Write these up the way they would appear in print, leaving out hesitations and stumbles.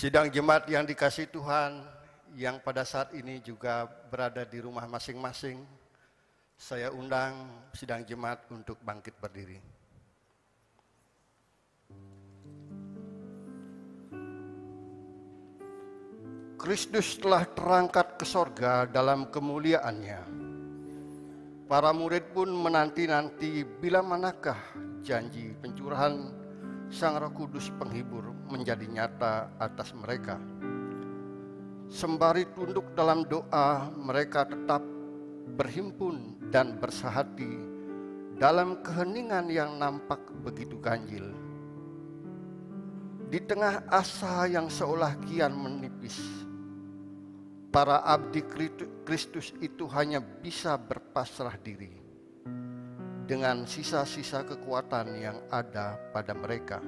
Sidang jemaat yang dikasihi Tuhan, yang pada saat ini juga berada di rumah masing-masing, saya undang sidang jemaat untuk bangkit berdiri. Kristus telah terangkat ke sorga dalam kemuliaannya. Para murid pun menanti-nanti bila manakah janji pencurahan Sang Roh Kudus penghibur menjadi nyata atas mereka. Sembari tunduk dalam doa, mereka tetap berhimpun dan bersahati dalam keheningan yang nampak begitu ganjil. Di tengah asa yang seolah kian menipis, para abdi Kristus itu hanya bisa berpasrah diri dengan sisa-sisa kekuatan yang ada pada mereka.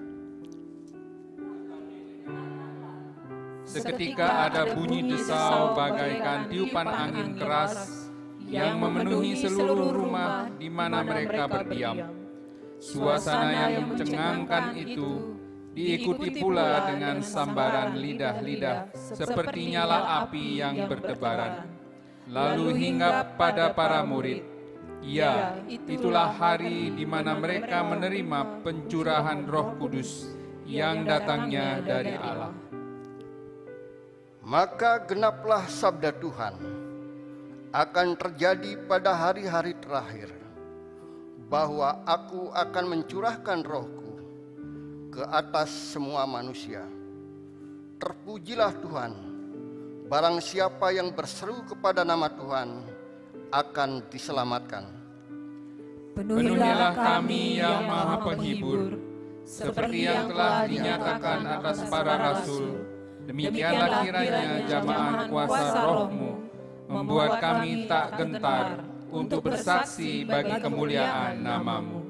Seketika ada bunyi desau bagaikan tiupan angin keras yang memenuhi seluruh rumah di mana mereka berdiam. Suasana yang mencengangkan itu diikuti pula dengan sambaran lidah-lidah seperti nyala api yang bertebaran. Lalu hinggap pada para murid. Ya, itulah hari di mana mereka menerima pencurahan Roh Kudus yang datangnya dari Allah. Maka genaplah sabda Tuhan akan terjadi pada hari-hari terakhir, bahwa aku akan mencurahkan Rohku ke atas semua manusia. Terpujilah Tuhan, barang siapa yang berseru kepada nama Tuhan akan diselamatkan. Penuhilah kami yang Maha Penghibur, seperti yang telah dinyatakan atas para rasul. Demikianlah kiranya jamaah kuasa Roh-Mu membuat kami tak gentar untuk bersaksi bagi kemuliaan nama-Mu.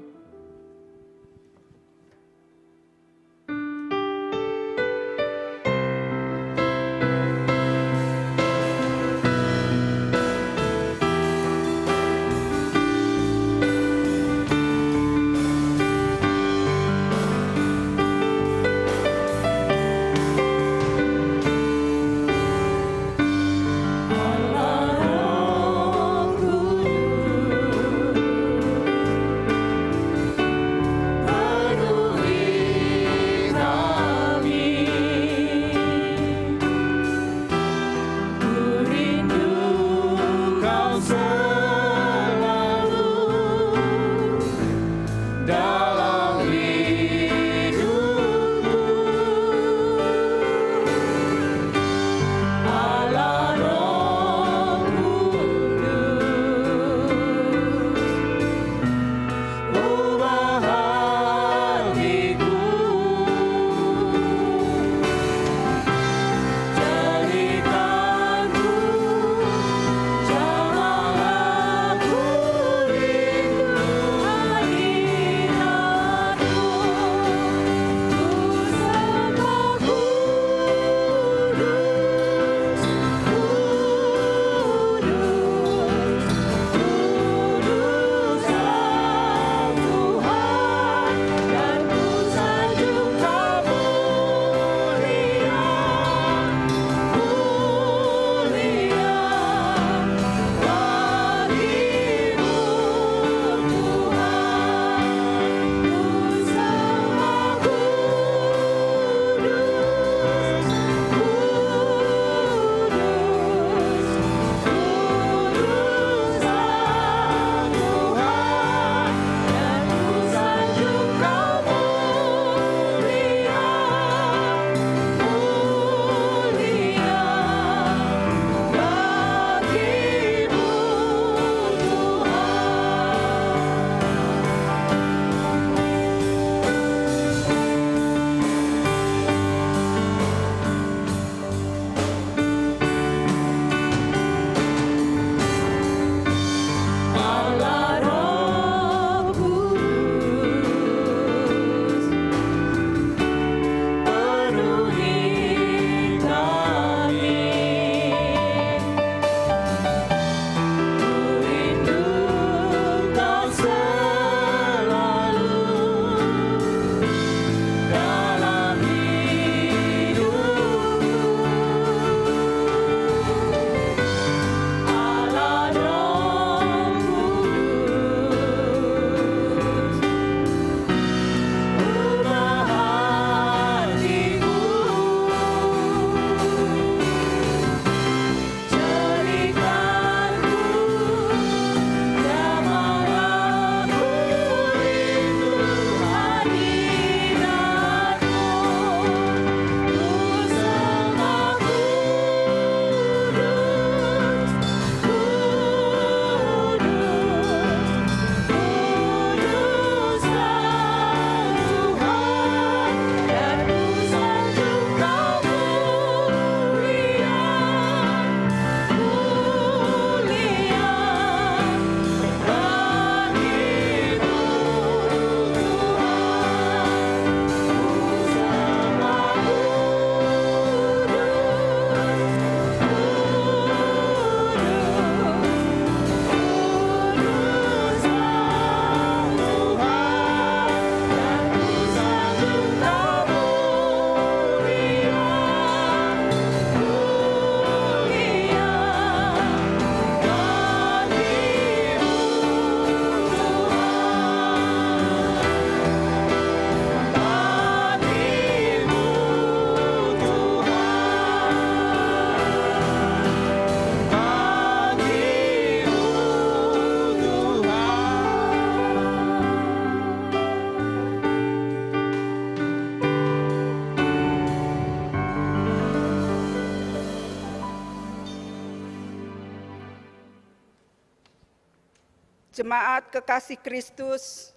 Jemaat kekasih Kristus,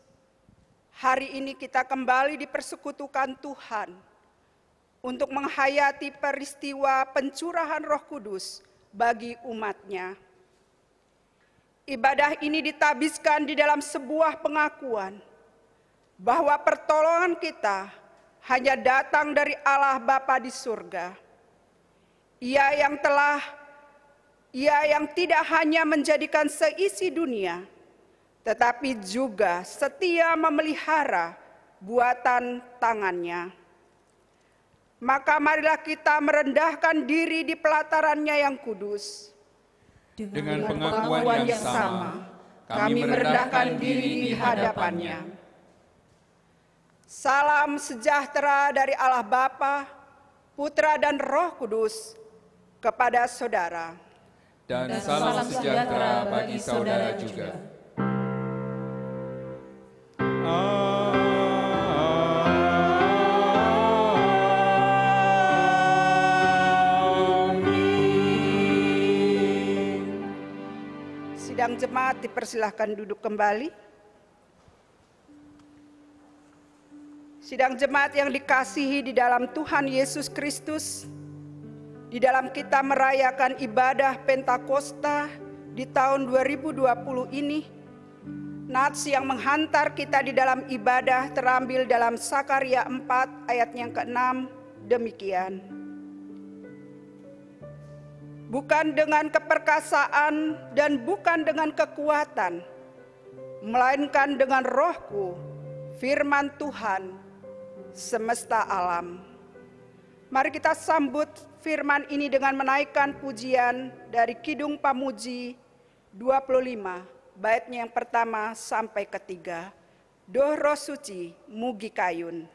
hari ini kita kembali dipersekutukan Tuhan untuk menghayati peristiwa pencurahan Roh Kudus bagi umat-Nya. Ibadah ini ditabiskan di dalam sebuah pengakuan bahwa pertolongan kita hanya datang dari Allah Bapa di surga. Ia yang tidak hanya menjadikan seisi dunia, tetapi juga setia memelihara buatan tangannya. Maka marilah kita merendahkan diri di pelatarannya yang kudus. Dengan pengakuan yang sama, kami merendahkan diri di hadapannya. Salam sejahtera dari Allah Bapa, Putra dan Roh Kudus kepada saudara. Dan salam sejahtera bagi saudara juga. Sidang jemaat dipersilahkan duduk kembali. Sidang jemaat yang dikasihi di dalam Tuhan Yesus Kristus, di dalam kita merayakan ibadah Pentakosta di tahun 2020 ini, nats yang menghantar kita di dalam ibadah terambil dalam Sakaria 4 ayat yang ke-6 demikian. Bukan dengan keperkasaan dan bukan dengan kekuatan, melainkan dengan Roh-Ku, firman Tuhan semesta alam. Mari kita sambut firman ini dengan menaikkan pujian dari Kidung Pamuji 25, baitnya yang pertama sampai ketiga. Doh Roh Suci Mugi Kayun.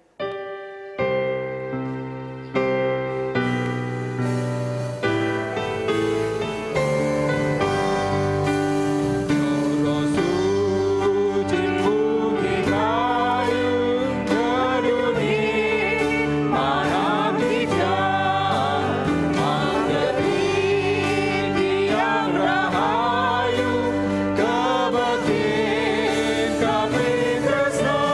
Kami tresno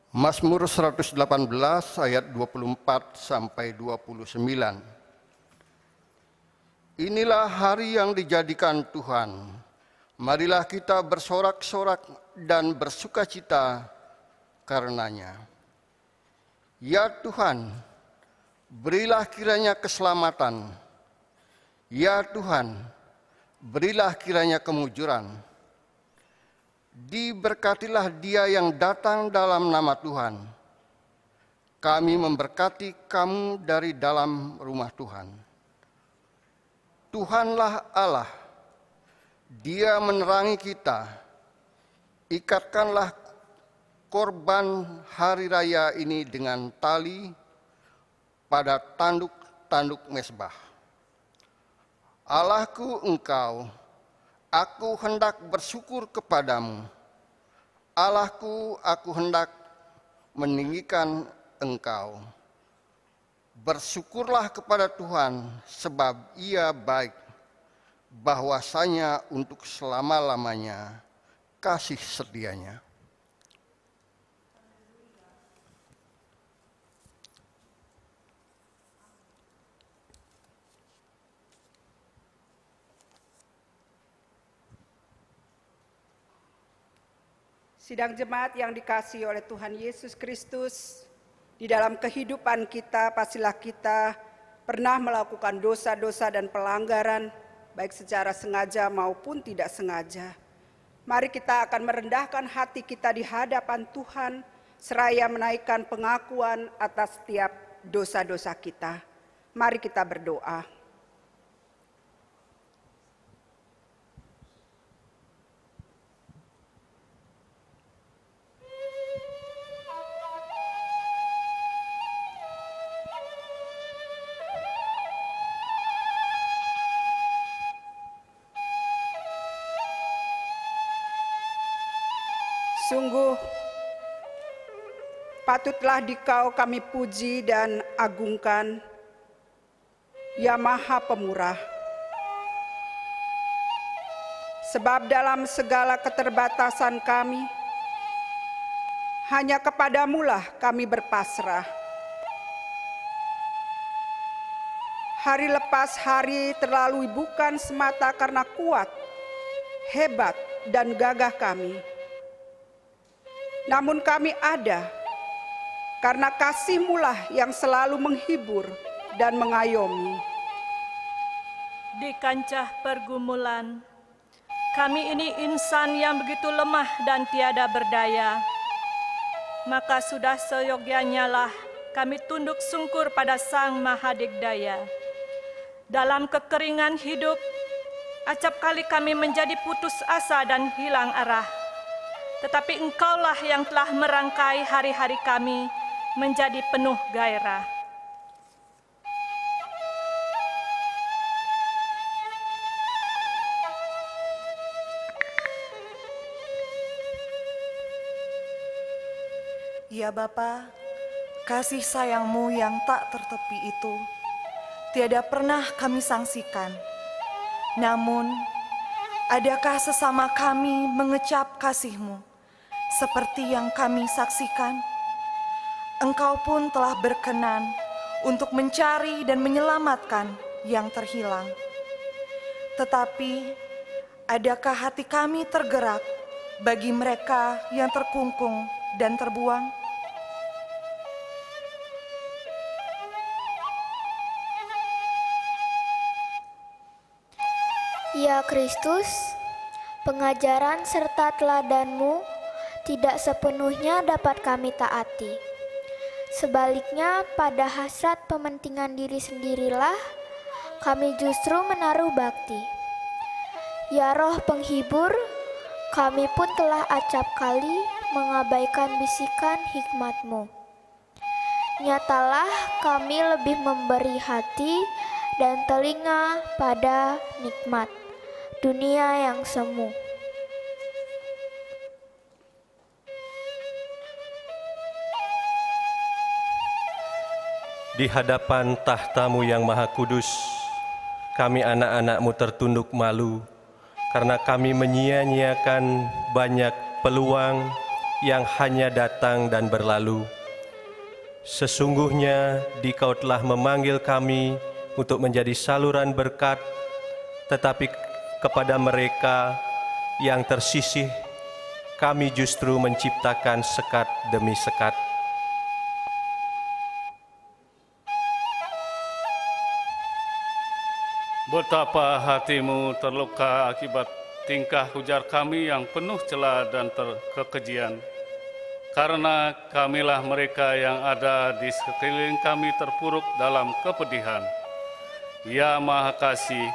Mazmur 118 ayat 24 sampai 29. Inilah hari yang dijadikan Tuhan. Marilah kita bersorak-sorak dan bersukacita karenanya. Ya Tuhan, berilah kiranya keselamatan. Ya Tuhan, berilah kiranya kemujuran. Diberkatilah dia yang datang dalam nama Tuhan. Kami memberkati kamu dari dalam rumah Tuhan. Tuhanlah Allah, Dia menerangi kita. Ikatkanlah korban hari raya ini dengan tali pada tanduk-tanduk mezbah. Allahku Engkau, aku hendak bersyukur kepadamu. Allahku, aku hendak meninggikan Engkau. Bersyukurlah kepada Tuhan sebab Ia baik, bahwasanya untuk selama-lamanya kasih setianya. Sidang jemaat yang dikasihi oleh Tuhan Yesus Kristus, di dalam kehidupan kita pastilah kita pernah melakukan dosa-dosa dan pelanggaran, baik secara sengaja maupun tidak sengaja. Mari kita akan merendahkan hati kita di hadapan Tuhan, seraya menaikkan pengakuan atas setiap dosa-dosa kita. Mari kita berdoa. Sungguh patutlah Dikau kami puji dan agungkan, ya Maha Pemurah. Sebab dalam segala keterbatasan kami, hanya kepadamu-lah kami berpasrah. Hari lepas hari terlalui bukan semata karena kuat, hebat, dan gagah kami. Namun kami ada karena kasih-Mu-lah yang selalu menghibur dan mengayomi. Di kancah pergumulan, kami ini insan yang begitu lemah dan tiada berdaya. Maka sudah seyogyanya lah kami tunduk sungkur pada Sang Mahadigdaya. Dalam kekeringan hidup, acap kali kami menjadi putus asa dan hilang arah. Tetapi Engkaulah yang telah merangkai hari-hari kami menjadi penuh gairah. Ya Bapa, kasih sayang-Mu yang tak tertepi itu tiada pernah kami sangsikan. Namun, adakah sesama kami mengecap kasih-Mu? Seperti yang kami saksikan, Engkau pun telah berkenan untuk mencari dan menyelamatkan yang terhilang. Tetapi, adakah hati kami tergerak bagi mereka yang terkungkung dan terbuang? Ya Kristus, pengajaran serta teladan-Mu tidak sepenuhnya dapat kami taati. Sebaliknya, pada hasrat pementingan diri sendirilah kami justru menaruh bakti. Ya Roh Penghibur, kami pun telah acap kali mengabaikan bisikan hikmat-Mu. Nyatalah kami lebih memberi hati dan telinga pada nikmat dunia yang semu. Di hadapan tahta-Mu yang maha kudus, kami anak-anak-Mu tertunduk malu karena kami menyia-nyiakan banyak peluang, yang hanya datang dan berlalu. Sesungguhnya Dikau telah memanggil kami untuk menjadi saluran berkat, tetapi kepada mereka yang tersisih, kami justru menciptakan sekat demi sekat. Betapa hatimu terluka akibat tingkah ujar kami yang penuh celah dan kekejian. Karena kamilah mereka yang ada di sekeliling kami terpuruk dalam kepedihan. Ya Maha Kasih,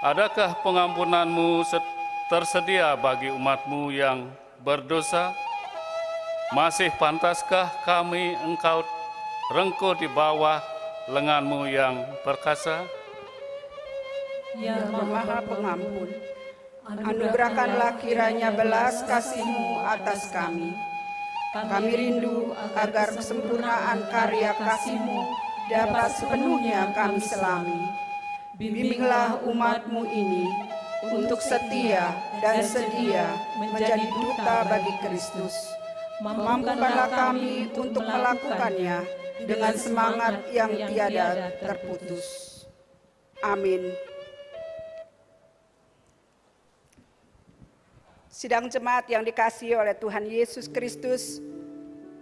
adakah pengampunanmu tersedia bagi umatmu yang berdosa? Masih pantaskah kami Engkau rengkuh di bawah lenganmu yang perkasa? Ya Maha Pengampun, anugerahkanlah kiranya belas kasih-Mu atas kami. Kami rindu agar kesempurnaan karya kasih-Mu dapat sepenuhnya kami selami. Bimbinglah umat-Mu ini untuk setia dan sedia menjadi duta bagi Kristus. Mampukanlah kami untuk melakukannya dengan semangat yang tiada terputus. Amin. Sidang jemaat yang dikasihi oleh Tuhan Yesus Kristus,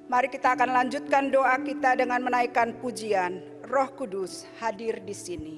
mari kita akan lanjutkan doa kita dengan menaikkan pujian. Roh Kudus hadir di sini.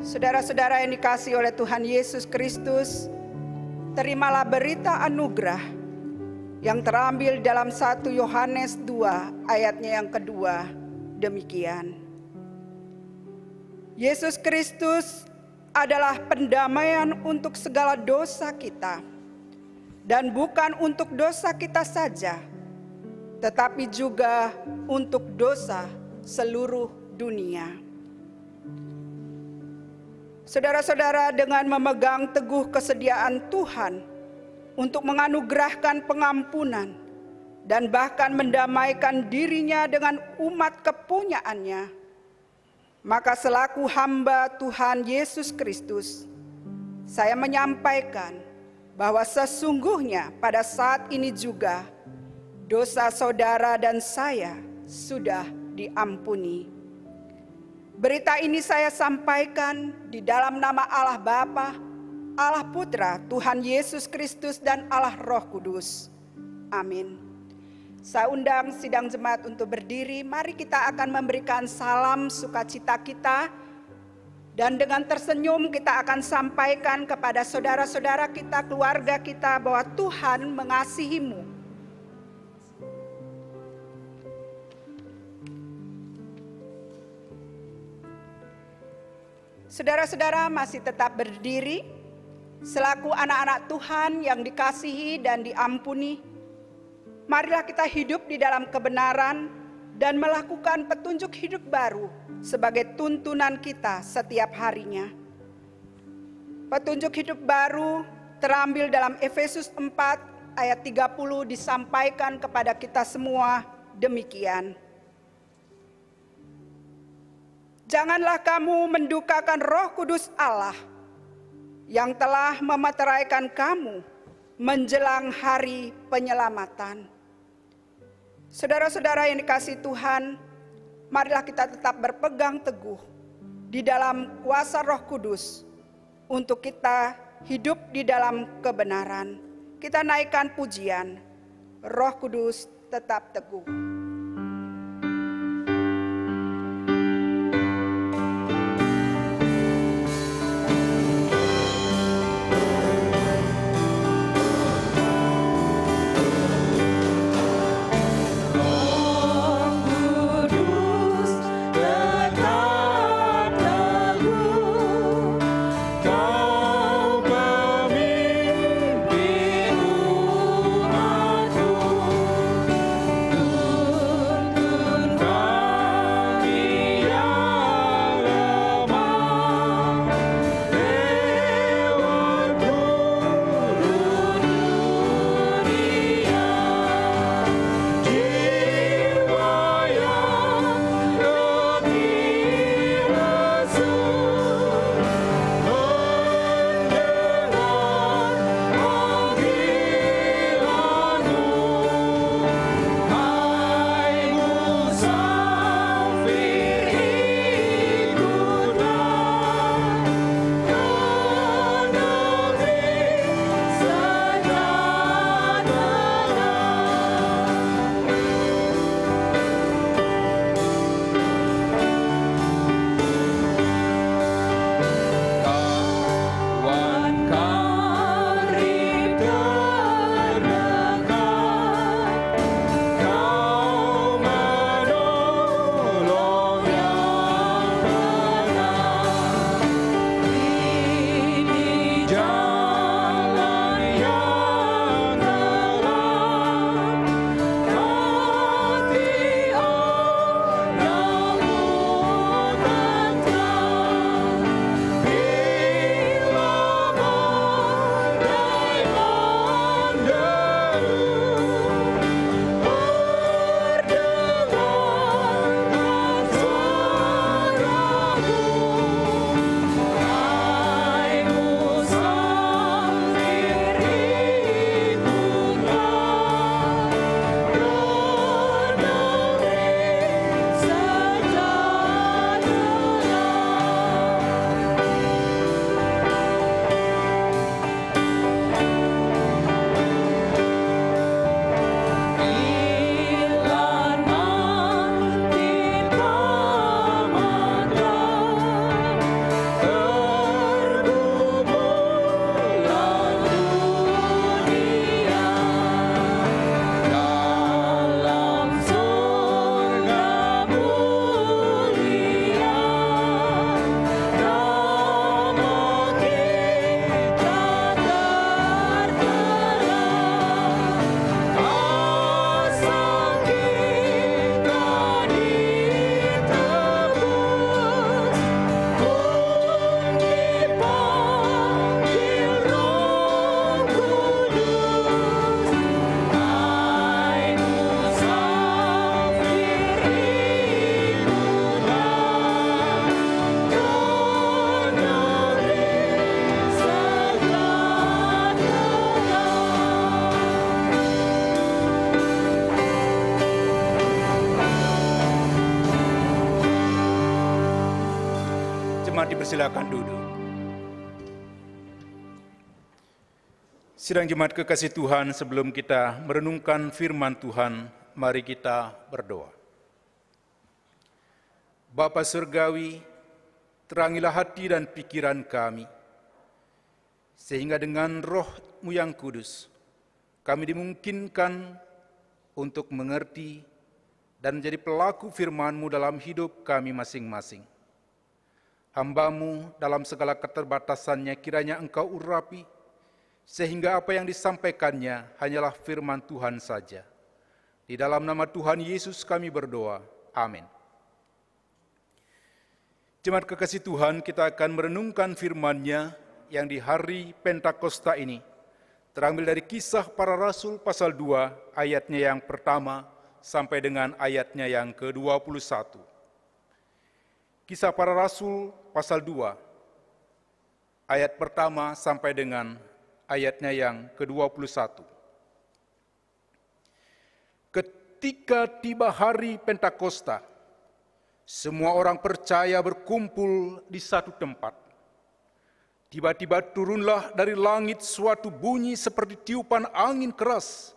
Saudara-saudara yang dikasihi oleh Tuhan Yesus Kristus, terimalah berita anugerah yang terambil dalam 1 Yohanes 2 ayatnya yang kedua. Demikian. Yesus Kristus adalah pendamaian untuk segala dosa kita, dan bukan untuk dosa kita saja, tetapi juga untuk dosa seluruh dunia. Saudara-saudara, dengan memegang teguh kesediaan Tuhan untuk menganugerahkan pengampunan dan bahkan mendamaikan dirinya dengan umat kepunyaannya, maka selaku hamba Tuhan Yesus Kristus, saya menyampaikan bahwa sesungguhnya pada saat ini juga dosa saudara dan saya sudah diampuni. Berita ini saya sampaikan di dalam nama Allah Bapa, Allah Putra, Tuhan Yesus Kristus, dan Allah Roh Kudus. Amin. Saya undang sidang jemaat untuk berdiri. Mari kita akan memberikan salam sukacita kita. Dan dengan tersenyum kita akan sampaikan kepada saudara-saudara kita, keluarga kita, bahwa Tuhan mengasihimu. Saudara-saudara masih tetap berdiri, selaku anak-anak Tuhan yang dikasihi dan diampuni. Marilah kita hidup di dalam kebenaran dan melakukan petunjuk hidup baru sebagai tuntunan kita setiap harinya. Petunjuk hidup baru terambil dalam Efesus 4 ayat 30 disampaikan kepada kita semua demikian. Janganlah kamu mendukakan Roh Kudus Allah yang telah memeteraikan kamu menjelang hari penyelamatan. Saudara-saudara yang dikasihi Tuhan, marilah kita tetap berpegang teguh di dalam kuasa Roh Kudus untuk kita hidup di dalam kebenaran. Kita naikkan pujian, Roh Kudus tetap teguh. Tuhan dapat dipersilakan duduk. Sidang jemaat kekasih Tuhan, sebelum kita merenungkan firman Tuhan, mari kita berdoa. Bapa Surgawi, terangilah hati dan pikiran kami, sehingga dengan Roh-Mu yang kudus, kami dimungkinkan untuk mengerti dan menjadi pelaku firman-Mu dalam hidup kami masing-masing. Hamba-Mu dalam segala keterbatasannya kiranya Engkau urapi, sehingga apa yang disampaikannya hanyalah firman Tuhan saja. Di dalam nama Tuhan Yesus kami berdoa. Amin. Jemaat kekasih Tuhan, kita akan merenungkan firman-Nya yang di hari Pentakosta ini terambil dari Kisah Para Rasul pasal 2 ayatnya yang pertama sampai dengan ayatnya yang ke-21. Kisah Para Rasul pasal 2 ayat pertama sampai dengan ayatnya yang ke-21. Ketika tiba hari Pentakosta, semua orang percaya berkumpul di satu tempat. Tiba-tiba turunlah dari langit suatu bunyi seperti tiupan angin keras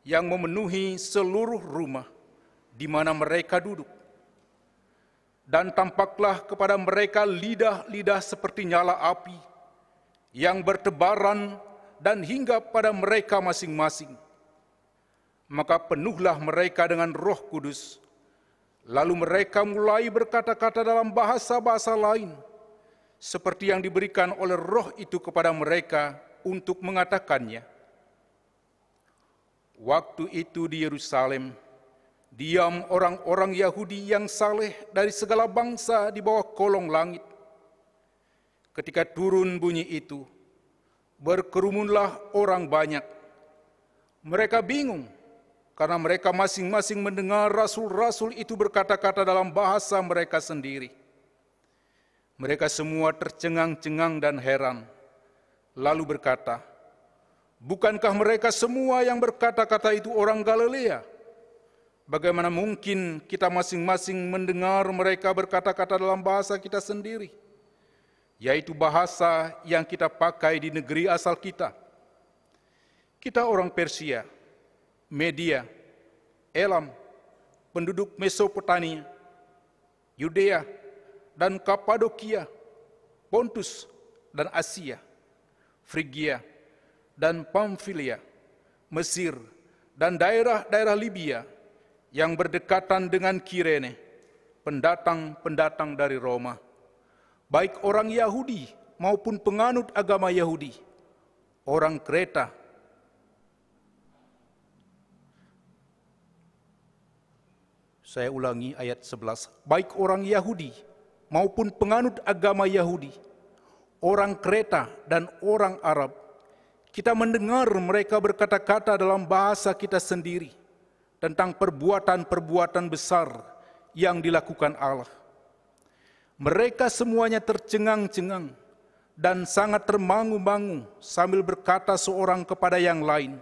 yang memenuhi seluruh rumah di mana mereka duduk. Dan tampaklah kepada mereka lidah-lidah seperti nyala api yang bertebaran dan hingga pada mereka masing-masing. Maka penuhlah mereka dengan Roh Kudus. Lalu mereka mulai berkata-kata dalam bahasa-bahasa lain, seperti yang diberikan oleh Roh itu kepada mereka untuk mengatakannya. Waktu itu di Yerusalem, diam orang-orang Yahudi yang saleh dari segala bangsa di bawah kolong langit. Ketika turun bunyi itu, berkerumunlah orang banyak. Mereka bingung, karena mereka masing-masing mendengar rasul-rasul itu berkata-kata dalam bahasa mereka sendiri. Mereka semua tercengang-cengang dan heran, lalu berkata, "Bukankah mereka semua yang berkata-kata itu orang Galilea? Bagaimana mungkin kita masing-masing mendengar mereka berkata-kata dalam bahasa kita sendiri, yaitu bahasa yang kita pakai di negeri asal kita? Kita orang Persia, Media, Elam, penduduk Mesopotamia, Yudea, dan Kapadokia, Pontus dan Asia, Frigia dan Pamfilia, Mesir, dan daerah-daerah Libya yang berdekatan dengan Kirene, pendatang-pendatang dari Roma, baik orang Yahudi maupun penganut agama Yahudi, orang Kreta, saya ulangi ayat 11, baik orang Yahudi maupun penganut agama Yahudi, orang Kreta dan orang Arab, kita mendengar mereka berkata-kata dalam bahasa kita sendiri tentang perbuatan-perbuatan besar yang dilakukan Allah. Mereka semuanya tercengang-cengang dan sangat termangu-mangu sambil berkata seorang kepada yang lain,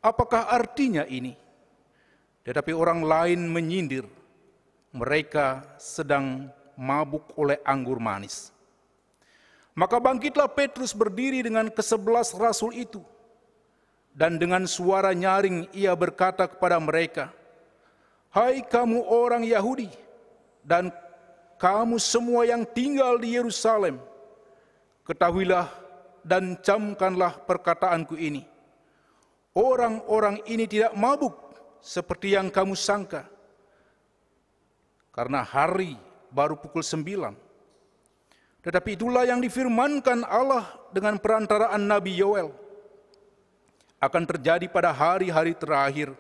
"Apakah artinya ini?" Tetapi orang lain menyindir, mereka sedang mabuk oleh anggur manis. Maka bangkitlah Petrus berdiri dengan ke-11 rasul itu, dan dengan suara nyaring ia berkata kepada mereka, "Hai kamu orang Yahudi, dan kamu semua yang tinggal di Yerusalem, ketahuilah dan camkanlah perkataanku ini. Orang-orang ini tidak mabuk seperti yang kamu sangka, karena hari baru pukul 9. Tetapi itulah yang difirmankan Allah dengan perantaraan Nabi Yoel akan terjadi pada hari-hari terakhir.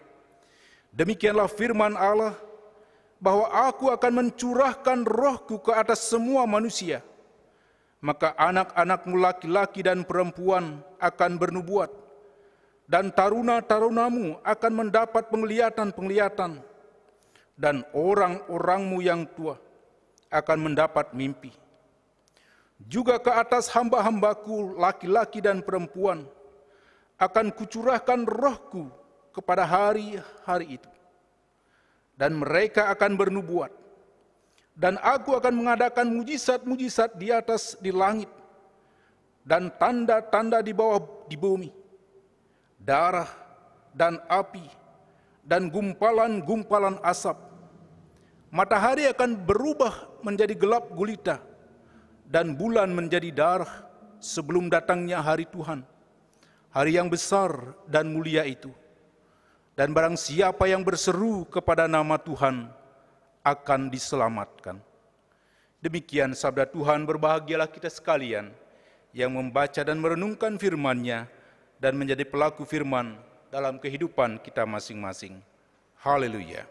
Demikianlah firman Allah, bahwa aku akan mencurahkan rohku ke atas semua manusia. Maka anak-anakmu laki-laki dan perempuan akan bernubuat, dan taruna-tarunamu akan mendapat penglihatan-penglihatan, dan orang-orangmu yang tua akan mendapat mimpi. Juga ke atas hamba-hambaku laki-laki dan perempuan akan kucurahkan rohku kepada hari-hari itu. Dan mereka akan bernubuat, Dan aku akan mengadakan mujizat-mujizat di langit, dan tanda-tanda di bawah di bumi, darah dan api, dan gumpalan-gumpalan asap. Matahari akan berubah menjadi gelap gulita, dan bulan menjadi darah sebelum datangnya hari Tuhan, hari yang besar dan mulia itu. Dan barang siapa yang berseru kepada nama Tuhan akan diselamatkan. Demikian sabda Tuhan. Berbahagialah kita sekalian yang membaca dan merenungkan firman-Nya dan menjadi pelaku firman dalam kehidupan kita masing-masing. Haleluya.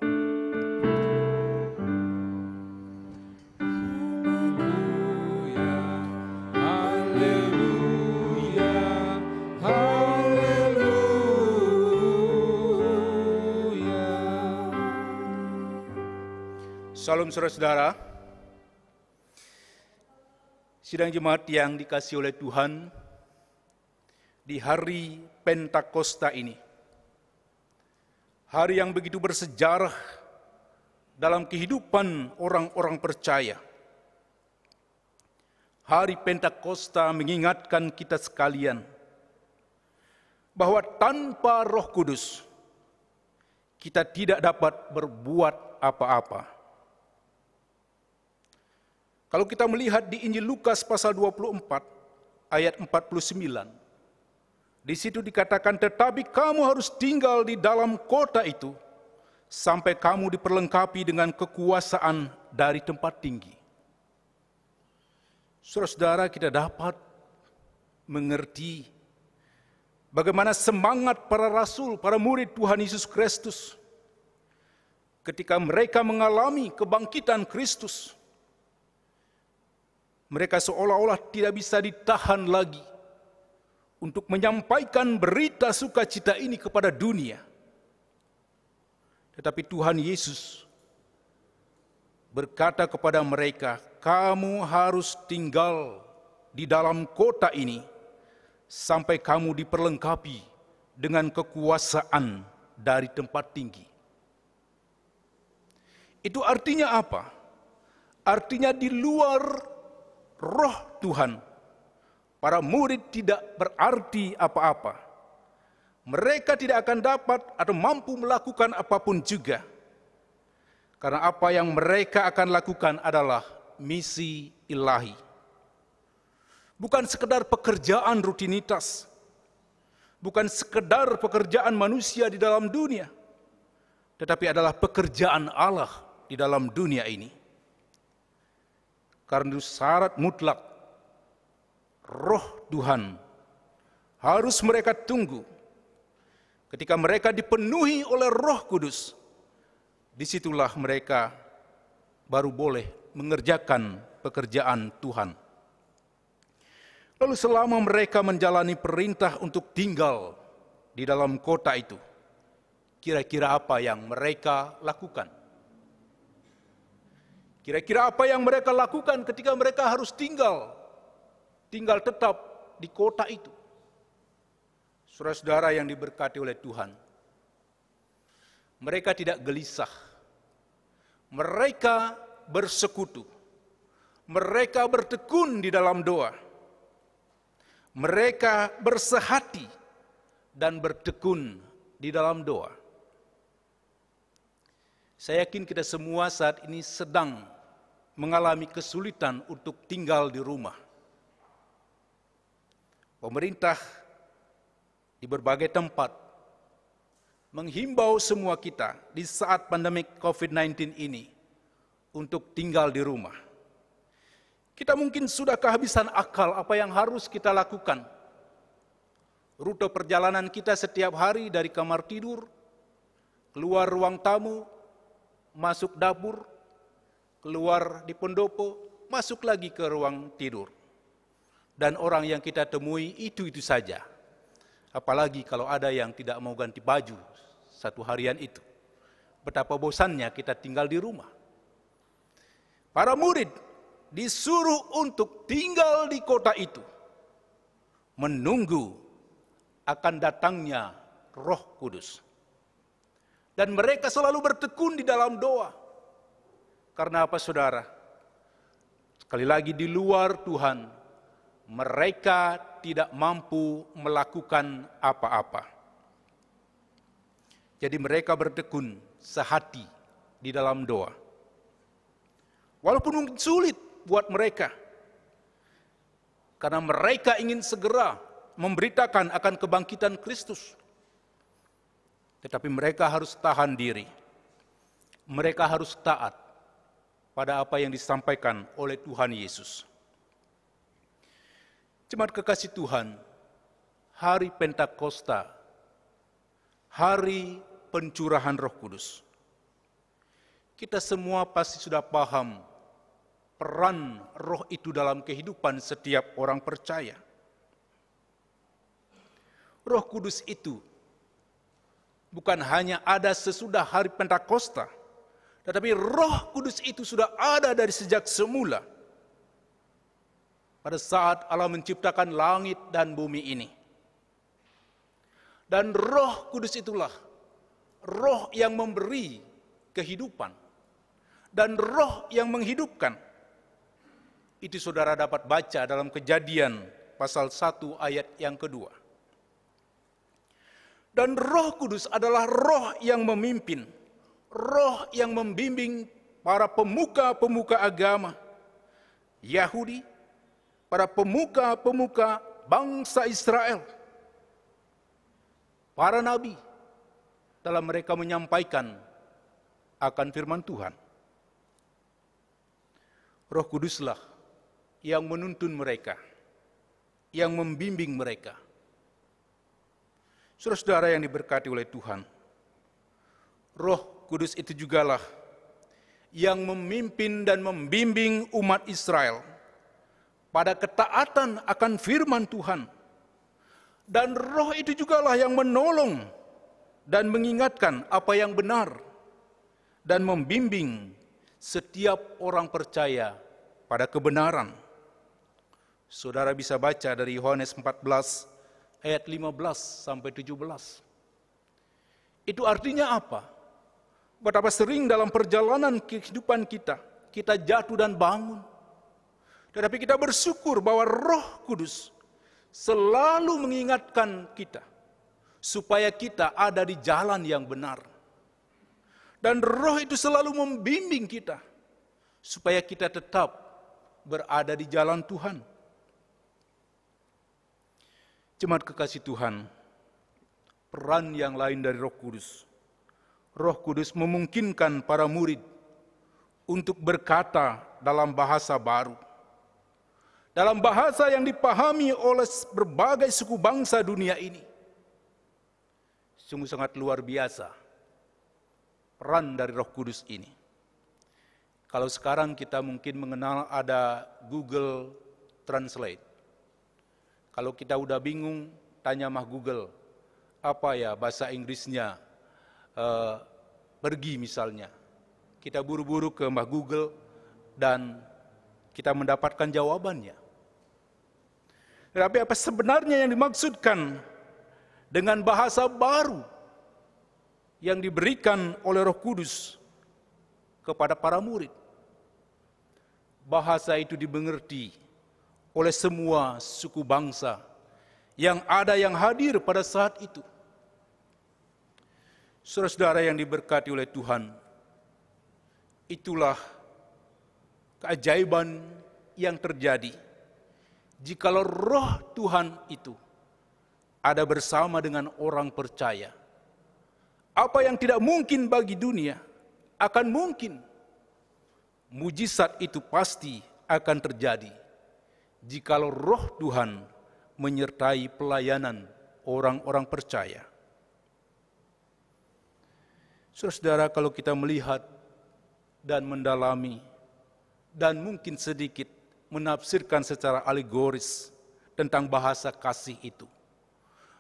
Salam saudara-saudara, sidang jemaat yang dikasihi oleh Tuhan, di hari Pentakosta ini, hari yang begitu bersejarah dalam kehidupan orang-orang percaya. Hari Pentakosta mengingatkan kita sekalian bahwa tanpa Roh Kudus kita tidak dapat berbuat apa-apa. Kalau kita melihat di Injil Lukas pasal 24 ayat 49, di situ dikatakan, tetapi kamu harus tinggal di dalam kota itu sampai kamu diperlengkapi dengan kekuasaan dari tempat tinggi. Saudara-saudara, kita dapat mengerti bagaimana semangat para rasul, para murid Tuhan Yesus Kristus ketika mereka mengalami kebangkitan Kristus. Mereka seolah-olah tidak bisa ditahan lagi untuk menyampaikan berita sukacita ini kepada dunia. Tetapi Tuhan Yesus berkata kepada mereka, kamu harus tinggal di dalam kota ini sampai kamu diperlengkapi dengan kekuasaan dari tempat tinggi. Itu artinya apa? Artinya di luar Roh Tuhan, para murid tidak berarti apa-apa. Mereka tidak akan dapat atau mampu melakukan apapun juga. Karena apa yang mereka akan lakukan adalah misi ilahi. Bukan sekedar pekerjaan rutinitas. Bukan sekedar pekerjaan manusia di dalam dunia. Tetapi adalah pekerjaan Allah di dalam dunia ini. Karena itu syarat mutlak Roh Tuhan harus mereka tunggu. Ketika mereka dipenuhi oleh Roh Kudus, disitulah mereka baru boleh mengerjakan pekerjaan Tuhan. Lalu selama mereka menjalani perintah untuk tinggal di dalam kota itu, kira-kira apa yang mereka lakukan? Kira-kira apa yang mereka lakukan ketika mereka harus tinggal tetap di kota itu? Saudara-saudara yang diberkati oleh Tuhan, mereka tidak gelisah, mereka bersekutu, mereka bertekun di dalam doa, mereka bersehati dan bertekun di dalam doa. Saya yakin kita semua saat ini sedang mengalami kesulitan untuk tinggal di rumah. Pemerintah di berbagai tempat menghimbau semua kita di saat pandemik COVID-19 ini untuk tinggal di rumah. Kita mungkin sudah kehabisan akal apa yang harus kita lakukan. Rute perjalanan kita setiap hari dari kamar tidur, keluar ruang tamu, masuk dapur, keluar di pendopo, masuk lagi ke ruang tidur. Dan orang yang kita temui itu-itu saja. Apalagi kalau ada yang tidak mau ganti baju satu harian itu. Betapa bosannya kita tinggal di rumah. Para murid disuruh untuk tinggal di kota itu, menunggu akan datangnya Roh Kudus. Dan mereka selalu bertekun di dalam doa. Karena apa, saudara? Sekali lagi, di luar Tuhan, mereka tidak mampu melakukan apa-apa. Jadi mereka bertekun sehati di dalam doa. Walaupun mungkin sulit buat mereka, karena mereka ingin segera memberitakan akan kebangkitan Kristus. Tetapi mereka harus tahan diri. Mereka harus taat pada apa yang disampaikan oleh Tuhan Yesus. Jemaat kekasih Tuhan, hari Pentakosta, hari pencurahan Roh Kudus. Kita semua pasti sudah paham peran roh itu dalam kehidupan setiap orang percaya. Roh Kudus itu bukan hanya ada sesudah hari Pentakosta, tetapi Roh Kudus itu sudah ada dari sejak semula. Pada saat Allah menciptakan langit dan bumi ini. Dan Roh Kudus itulah roh yang memberi kehidupan dan roh yang menghidupkan. Itu saudara dapat baca dalam Kejadian pasal 1 ayat yang kedua. Dan Roh Kudus adalah roh yang memimpin, roh yang membimbing para pemuka-pemuka agama Yahudi, para pemuka-pemuka bangsa Israel, para nabi, dalam mereka menyampaikan akan firman Tuhan. Roh Kuduslah yang menuntun mereka, yang membimbing mereka. Saudara-saudara yang diberkati oleh Tuhan, Roh Kudus itu jugalah yang memimpin dan membimbing umat Israel pada ketaatan akan firman Tuhan. Dan roh itu jugalah yang menolong dan mengingatkan apa yang benar dan membimbing setiap orang percaya pada kebenaran. Saudara bisa baca dari Yohanes 14 ayat 15 sampai 17. Itu artinya apa? Betapa sering dalam perjalanan kehidupan kita jatuh dan bangun. Tetapi kita bersyukur bahwa Roh Kudus selalu mengingatkan kita supaya kita ada di jalan yang benar. Dan Roh itu selalu membimbing kita supaya kita tetap berada di jalan Tuhan. Jemaat kekasih Tuhan, peran yang lain dari Roh Kudus. Roh Kudus memungkinkan para murid untuk berkata dalam bahasa baru. Dalam bahasa yang dipahami oleh berbagai suku bangsa dunia ini. Sungguh sangat luar biasa peran dari Roh Kudus ini. Kalau sekarang kita mungkin mengenal ada Google Translate. Kalau kita udah bingung, tanya mah Google, apa ya bahasa Inggrisnya, pergi misalnya. Kita buru-buru ke Mbah Google dan kita mendapatkan jawabannya. Tapi apa sebenarnya yang dimaksudkan dengan bahasa baru yang diberikan oleh Roh Kudus kepada para murid? Bahasa itu dimengerti oleh semua suku bangsa yang ada yang hadir pada saat itu. Saudara-saudara yang diberkati oleh Tuhan, itulah keajaiban yang terjadi jikalau Roh Tuhan itu ada bersama dengan orang percaya. Apa yang tidak mungkin bagi dunia akan mungkin. Mujizat itu pasti akan terjadi jikalau Roh Tuhan menyertai pelayanan orang-orang percaya. Saudara-saudara, kalau kita melihat dan mendalami dan mungkin sedikit menafsirkan secara alegoris tentang bahasa kasih itu.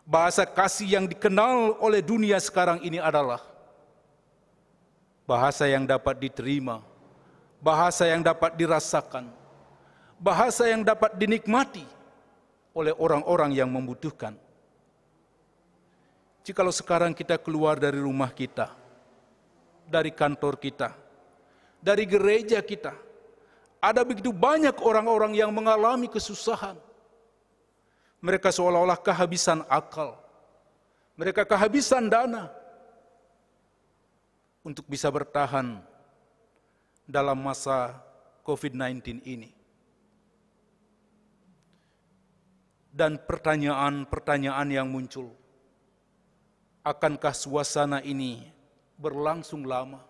Bahasa kasih yang dikenal oleh dunia sekarang ini adalah bahasa yang dapat diterima, bahasa yang dapat dirasakan, bahasa yang dapat dinikmati oleh orang-orang yang membutuhkan. Jikalau sekarang kita keluar dari rumah kita, dari kantor kita, dari gereja kita, Ada begitu banyak orang-orang yang mengalami kesusahan. Mereka seolah-olah kehabisan akal. Mereka kehabisan dana untuk bisa bertahan dalam masa COVID-19 ini. Dan pertanyaan-pertanyaan yang muncul, akankah suasana ini berlangsung lama?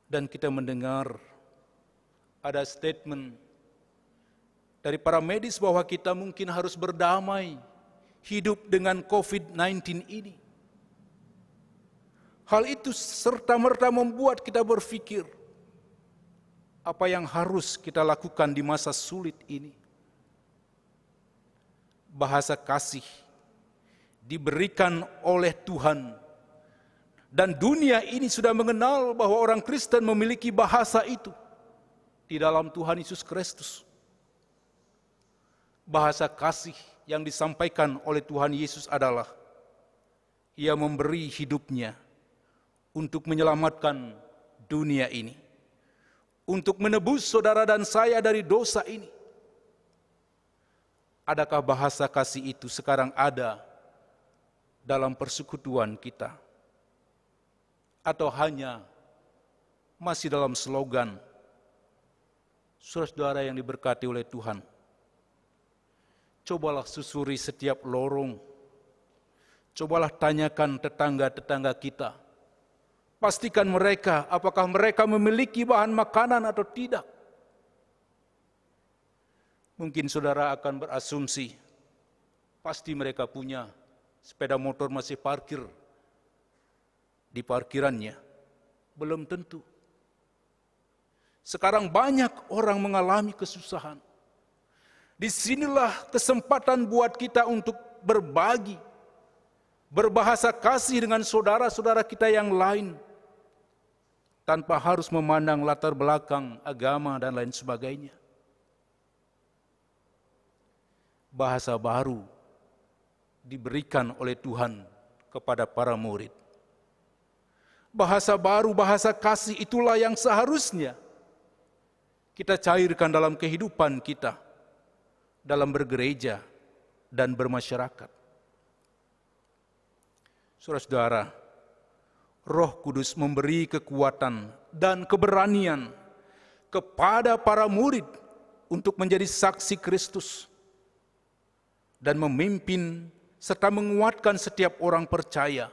Dan kita mendengar ada statement dari para medis bahwa kita mungkin harus berdamai hidup dengan COVID-19 ini. Hal itu serta-merta membuat kita berpikir, apa yang harus kita lakukan di masa sulit ini? Bahasa kasih diberikan oleh Tuhan, dan dunia ini sudah mengenal bahwa orang Kristen memiliki bahasa itu di dalam Tuhan Yesus Kristus. Bahasa kasih yang disampaikan oleh Tuhan Yesus adalah Ia memberi hidupnya untuk menyelamatkan dunia ini, untuk menebus saudara dan saya dari dosa ini. Adakah bahasa kasih itu sekarang ada dalam persekutuan kita? Atau hanya masih dalam slogan? Saudara-saudara yang diberkati oleh Tuhan, cobalah susuri setiap lorong, cobalah tanyakan tetangga-tetangga kita, pastikan mereka apakah mereka memiliki bahan makanan atau tidak. Mungkin saudara akan berasumsi, pasti mereka punya sepeda motor masih parkir di parkirannya. Belum tentu. Sekarang banyak orang mengalami kesusahan. Disinilah kesempatan buat kita untuk berbagi, berbahasa kasih dengan saudara-saudara kita yang lain, tanpa harus memandang latar belakang agama dan lain sebagainya. Bahasa baru diberikan oleh Tuhan kepada para murid. Bahasa baru, bahasa kasih itulah yang seharusnya kita cairkan dalam kehidupan kita, dalam bergereja dan bermasyarakat. Saudara-saudara, Roh Kudus memberi kekuatan dan keberanian kepada para murid untuk menjadi saksi Kristus dan memimpin serta menguatkan setiap orang percaya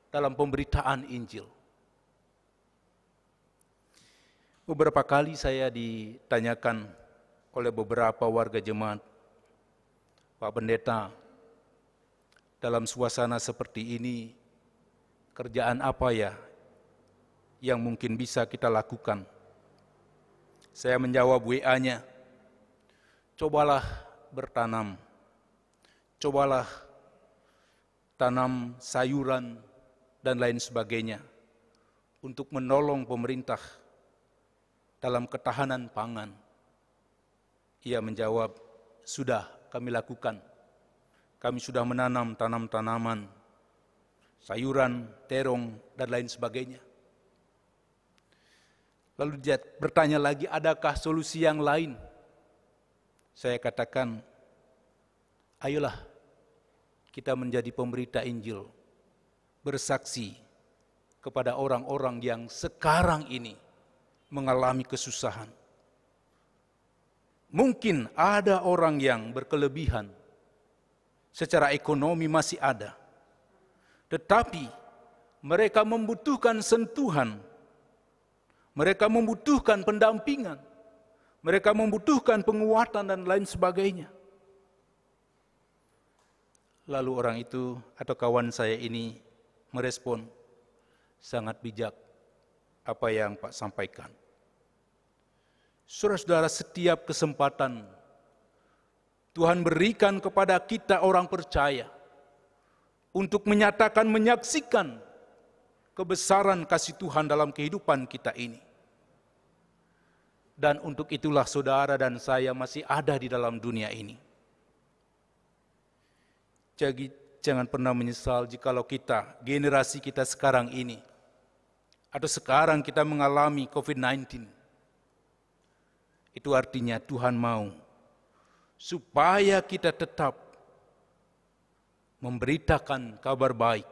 dalam pemberitaan Injil. Beberapa kali saya ditanyakan oleh beberapa warga jemaat, Pak Pendeta, dalam suasana seperti ini, kerjaan apa ya yang mungkin bisa kita lakukan? Saya menjawab WA-nya, cobalah bertanam, cobalah tanam sayuran dan lain sebagainya untuk menolong pemerintah dalam ketahanan pangan. Ia menjawab, sudah kami lakukan. Kami sudah menanam tanaman, sayuran, terong, dan lain sebagainya. Lalu dia bertanya lagi, adakah solusi yang lain? Saya katakan, ayolah kita menjadi pemberita Injil, bersaksi kepada orang-orang yang sekarang ini mengalami kesusahan. Mungkin ada orang yang berkelebihan, secara ekonomi masih ada, tetapi mereka membutuhkan sentuhan, mereka membutuhkan pendampingan, mereka membutuhkan penguatan dan lain sebagainya. Lalu orang itu atau kawan saya ini merespon, sangat bijak apa yang Pak sampaikan. Saudara-saudara, setiap kesempatan Tuhan berikan kepada kita orang percaya untuk menyatakan, menyaksikan kebesaran kasih Tuhan dalam kehidupan kita ini. Dan untuk itulah saudara dan saya masih ada di dalam dunia ini. Jadi jangan pernah menyesal jikalau kita, generasi kita sekarang ini, atau sekarang kita mengalami COVID-19, Itu artinya Tuhan mau supaya kita tetap memberitakan kabar baik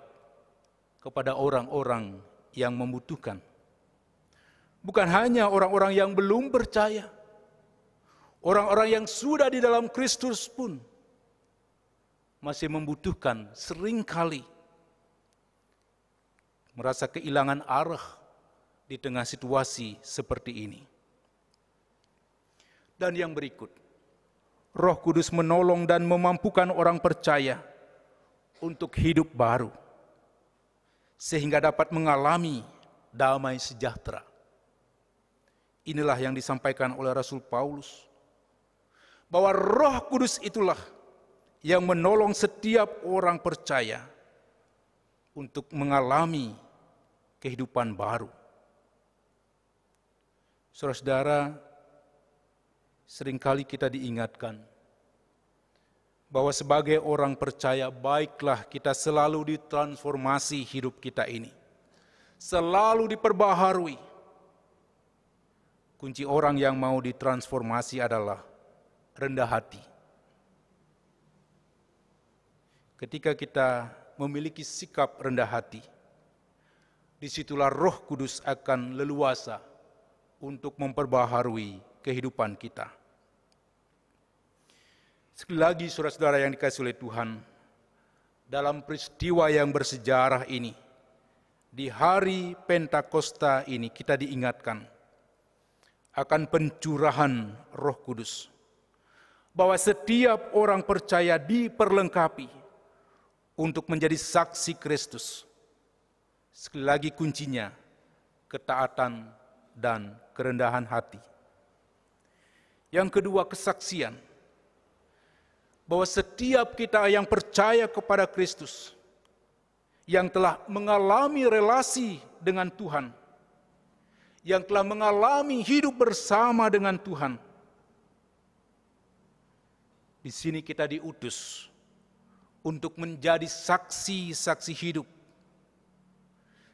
kepada orang-orang yang membutuhkan. Bukan hanya orang-orang yang belum percaya, orang-orang yang sudah di dalam Kristus pun masih membutuhkan, seringkali merasa kehilangan arah di tengah situasi seperti ini. Dan yang berikut, Roh Kudus menolong dan memampukan orang percaya untuk hidup baru, sehingga dapat mengalami damai sejahtera. Inilah yang disampaikan oleh Rasul Paulus, bahwa Roh Kudus itulah yang menolong setiap orang percaya untuk mengalami kehidupan baru. Saudara-saudara, seringkali kita diingatkan bahwa sebagai orang percaya, baiklah kita selalu ditransformasi hidup kita ini, selalu diperbaharui. Kunci orang yang mau ditransformasi adalah rendah hati. Ketika kita memiliki sikap rendah hati, disitulah Roh Kudus akan leluasa untuk memperbaharui kehidupan kita. Sekali lagi saudara-saudara yang dikasihi oleh Tuhan, dalam peristiwa yang bersejarah ini, di hari Pentakosta ini kita diingatkan akan pencurahan Roh Kudus, bahwa setiap orang percaya diperlengkapi untuk menjadi saksi Kristus. Sekali lagi kuncinya, ketaatan dan kerendahan hati. Yang kedua, kesaksian. Bahwa setiap kita yang percaya kepada Kristus, yang telah mengalami relasi dengan Tuhan, yang telah mengalami hidup bersama dengan Tuhan, di sini kita diutus untuk menjadi saksi-saksi hidup.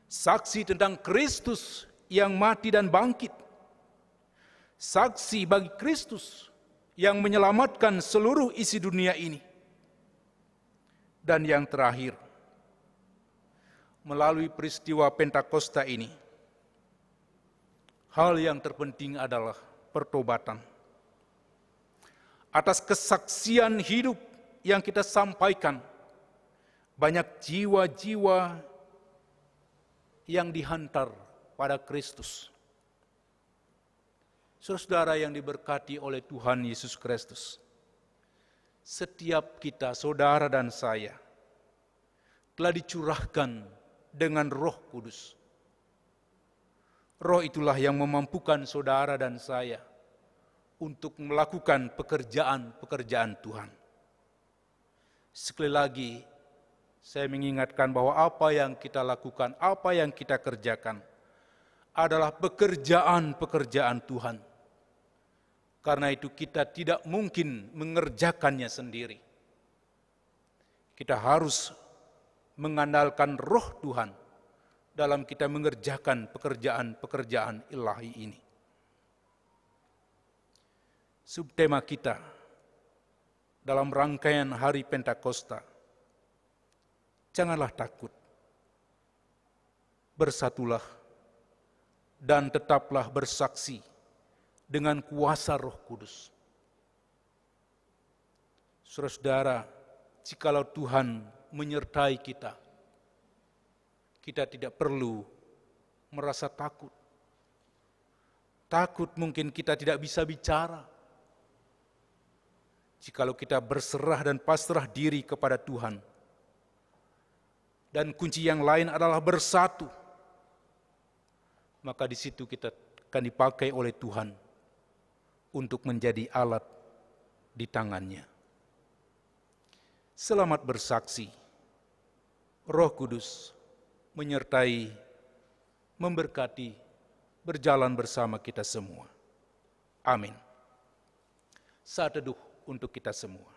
Saksi tentang Kristus yang mati dan bangkit. Saksi bagi Kristus yang menyelamatkan seluruh isi dunia ini. Dan yang terakhir, melalui peristiwa Pentakosta ini, hal yang terpenting adalah pertobatan. Atas kesaksian hidup yang kita sampaikan, banyak jiwa-jiwa yang dihantar pada Kristus. Saudara-saudara yang diberkati oleh Tuhan Yesus Kristus, setiap kita, saudara dan saya, telah dicurahkan dengan Roh Kudus. Roh itulah yang memampukan saudara dan saya untuk melakukan pekerjaan-pekerjaan Tuhan. Sekali lagi, saya mengingatkan bahwa apa yang kita lakukan, apa yang kita kerjakan adalah pekerjaan-pekerjaan Tuhan. Karena itu kita tidak mungkin mengerjakannya sendiri. Kita harus mengandalkan Roh Tuhan dalam kita mengerjakan pekerjaan-pekerjaan ilahi ini. Subtema kita dalam rangkaian hari Pentakosta, janganlah takut, bersatulah dan tetaplah bersaksi dengan kuasa Roh Kudus. Saudara-saudara, jikalau Tuhan menyertai kita, kita tidak perlu merasa takut. Takut mungkin kita tidak bisa bicara. Jikalau kita berserah dan pasrah diri kepada Tuhan. Dan kunci yang lain adalah bersatu. Maka di situ kita akan dipakai oleh Tuhan untuk menjadi alat di tangannya. Selamat bersaksi. Roh Kudus menyertai, memberkati, berjalan bersama kita semua. Amin. Saat teduh untuk kita semua.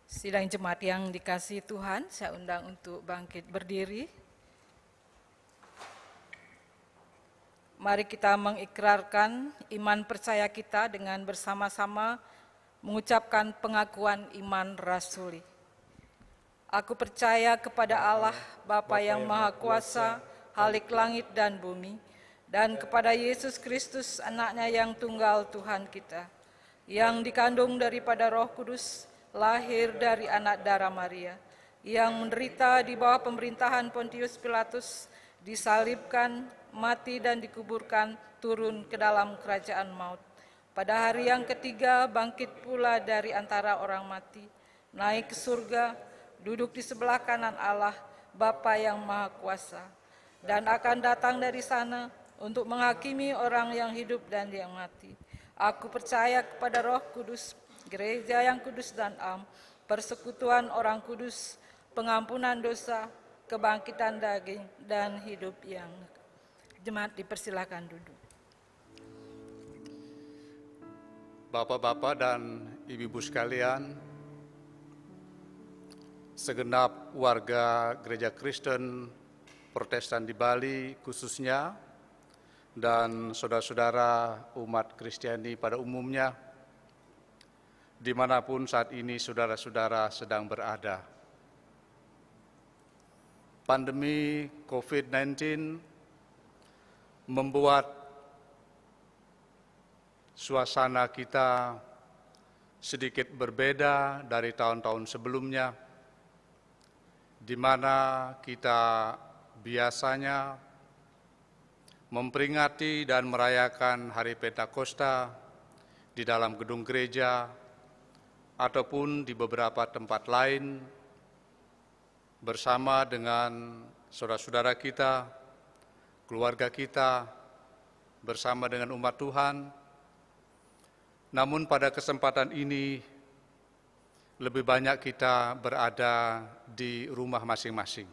Sidang jemaat yang dikasihi Tuhan, saya undang untuk bangkit berdiri. Mari kita mengikrarkan iman percaya kita dengan bersama-sama mengucapkan pengakuan iman rasuli. Aku percaya kepada Allah, Bapa yang Maha Kuasa, Khalik langit dan bumi, dan kepada Yesus Kristus, anaknya yang tunggal Tuhan kita, yang dikandung daripada Roh Kudus, lahir dari anak darah Maria, yang menderita di bawah pemerintahan Pontius Pilatus, disalibkan, mati dan dikuburkan, turun ke dalam kerajaan maut. Pada hari yang ketiga bangkit pula dari antara orang mati, naik ke surga, duduk di sebelah kanan Allah, Bapa yang Maha Kuasa, dan akan datang dari sana untuk menghakimi orang yang hidup dan yang mati. Aku percaya kepada Roh Kudus, gereja yang kudus dan am, persekutuan orang kudus, pengampunan dosa, kebangkitan daging, dan hidup yang kekal. Jemaat dipersilakan duduk. Bapak-bapak dan ibu-ibu sekalian, segenap warga Gereja Kristen Protestan di Bali khususnya, dan saudara-saudara umat Kristiani pada umumnya, dimanapun saat ini saudara-saudara sedang berada. Pandemi COVID-19 membuat suasana kita sedikit berbeda dari tahun-tahun sebelumnya, di mana kita biasanya memperingati dan merayakan Hari Pentakosta di dalam gedung gereja ataupun di beberapa tempat lain bersama dengan saudara-saudara kita, keluarga kita, bersama dengan umat Tuhan. Namun pada kesempatan ini, lebih banyak kita berada di rumah masing-masing.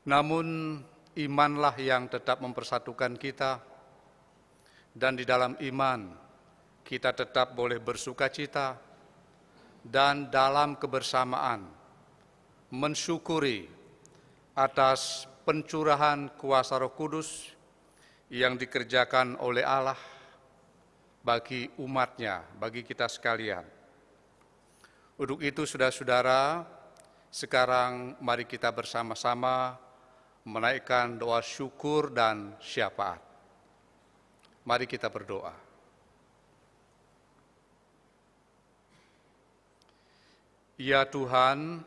Namun, imanlah yang tetap mempersatukan kita, dan di dalam iman, kita tetap boleh bersukacita, dan dalam kebersamaan, mensyukuri atas pencurahan kuasa Roh Kudus yang dikerjakan oleh Allah bagi umatnya, bagi kita sekalian. Untuk itu, saudara-saudara, sekarang mari kita bersama-sama menaikkan doa syukur dan syafaat. Mari kita berdoa. Ya Tuhan,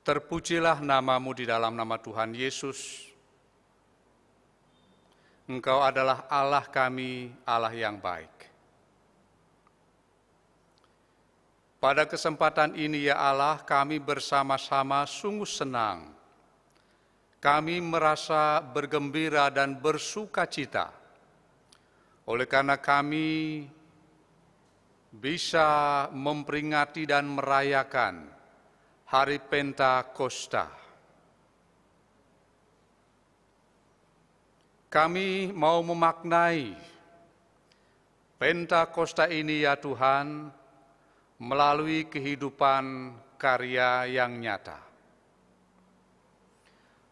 terpujilah nama-Mu di dalam nama Tuhan Yesus. Engkau adalah Allah kami, Allah yang baik. Pada kesempatan ini ya Allah, kami bersama-sama sungguh senang. Kami merasa bergembira dan bersukacita. Oleh karena kami bisa memperingati dan merayakan Hari Pentakosta. Kami mau memaknai Pentakosta ini ya Tuhan melalui kehidupan karya yang nyata.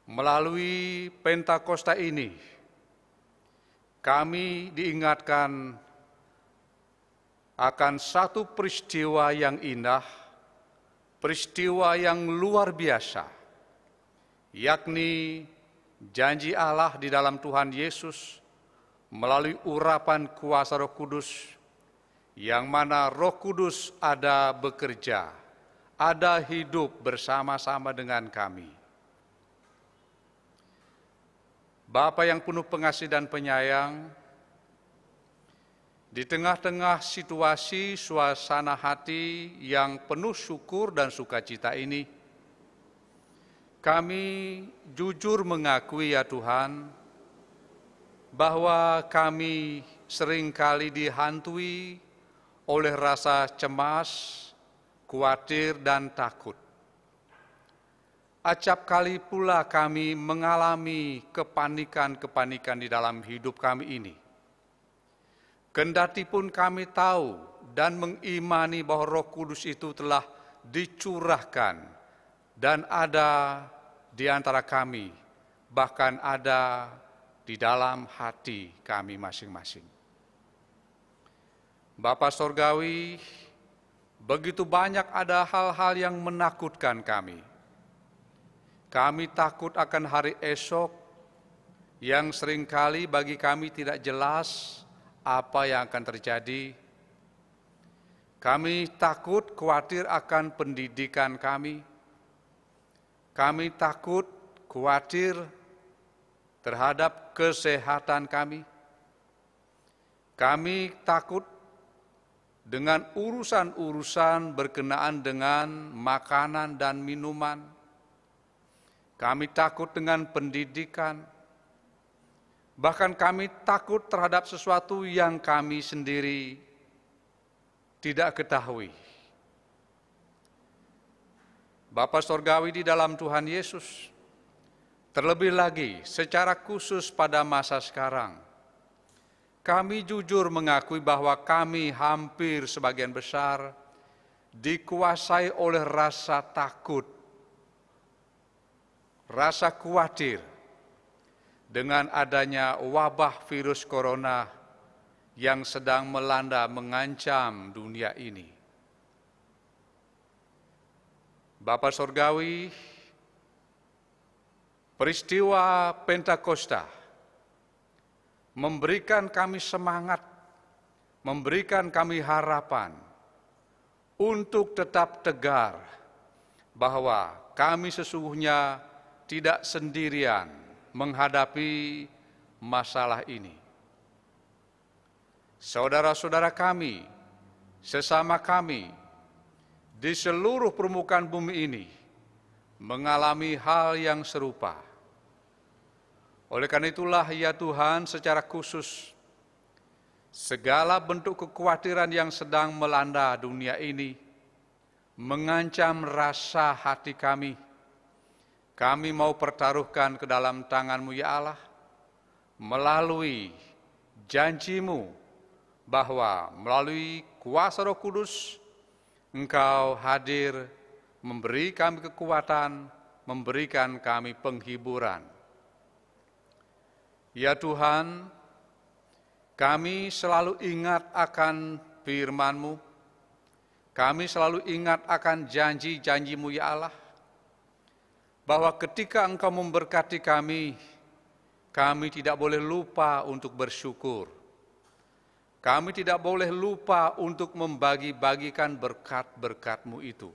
Melalui Pentakosta ini, kami diingatkan akan satu peristiwa yang indah, peristiwa yang luar biasa, yakni janji Allah di dalam Tuhan Yesus melalui urapan kuasa Roh Kudus, yang mana Roh Kudus ada bekerja, ada hidup bersama-sama dengan kami. Bapa yang penuh pengasih dan penyayang, di tengah-tengah situasi suasana hati yang penuh syukur dan sukacita ini, kami jujur mengakui ya Tuhan, bahwa kami seringkali dihantui oleh rasa cemas, khawatir, dan takut. Acap kali pula kami mengalami kepanikan-kepanikan di dalam hidup kami ini. Kendati pun kami tahu dan mengimani bahwa Roh Kudus itu telah dicurahkan dan ada di antara kami, bahkan ada di dalam hati kami masing-masing. Bapa Sorgawi, begitu banyak ada hal-hal yang menakutkan kami. Kami takut akan hari esok yang seringkali bagi kami tidak jelas apa yang akan terjadi. Kami takut, khawatir akan pendidikan kami. Kami takut, khawatir terhadap kesehatan kami. Kami takut dengan urusan-urusan berkenaan dengan makanan dan minuman. Kami takut dengan pendidikan. Bahkan kami takut terhadap sesuatu yang kami sendiri tidak ketahui. Bapa Sorgawi di dalam Tuhan Yesus, terlebih lagi secara khusus pada masa sekarang, kami jujur mengakui bahwa kami hampir sebagian besar dikuasai oleh rasa takut, rasa khawatir dengan adanya wabah virus corona yang sedang melanda mengancam dunia ini. Bapa Sorgawi, peristiwa Pentakosta memberikan kami semangat, memberikan kami harapan untuk tetap tegar bahwa kami sesungguhnya tidak sendirian menghadapi masalah ini. Saudara-saudara kami, sesama kami, di seluruh permukaan bumi ini mengalami hal yang serupa. Oleh karena itulah ya Tuhan, secara khusus, segala bentuk kekhawatiran yang sedang melanda dunia ini mengancam rasa hati kami. Kami mau pertaruhkan ke dalam tangan-Mu ya Allah, melalui janji-Mu, bahwa melalui kuasa Roh Kudus, Engkau hadir memberi kami kekuatan, memberikan kami penghiburan. Ya Tuhan, kami selalu ingat akan firman-Mu, kami selalu ingat akan janji-janji-Mu ya Allah, bahwa ketika Engkau memberkati kami tidak boleh lupa untuk bersyukur. Kami tidak boleh lupa untuk membagi-bagikan berkat-berkat-Mu itu.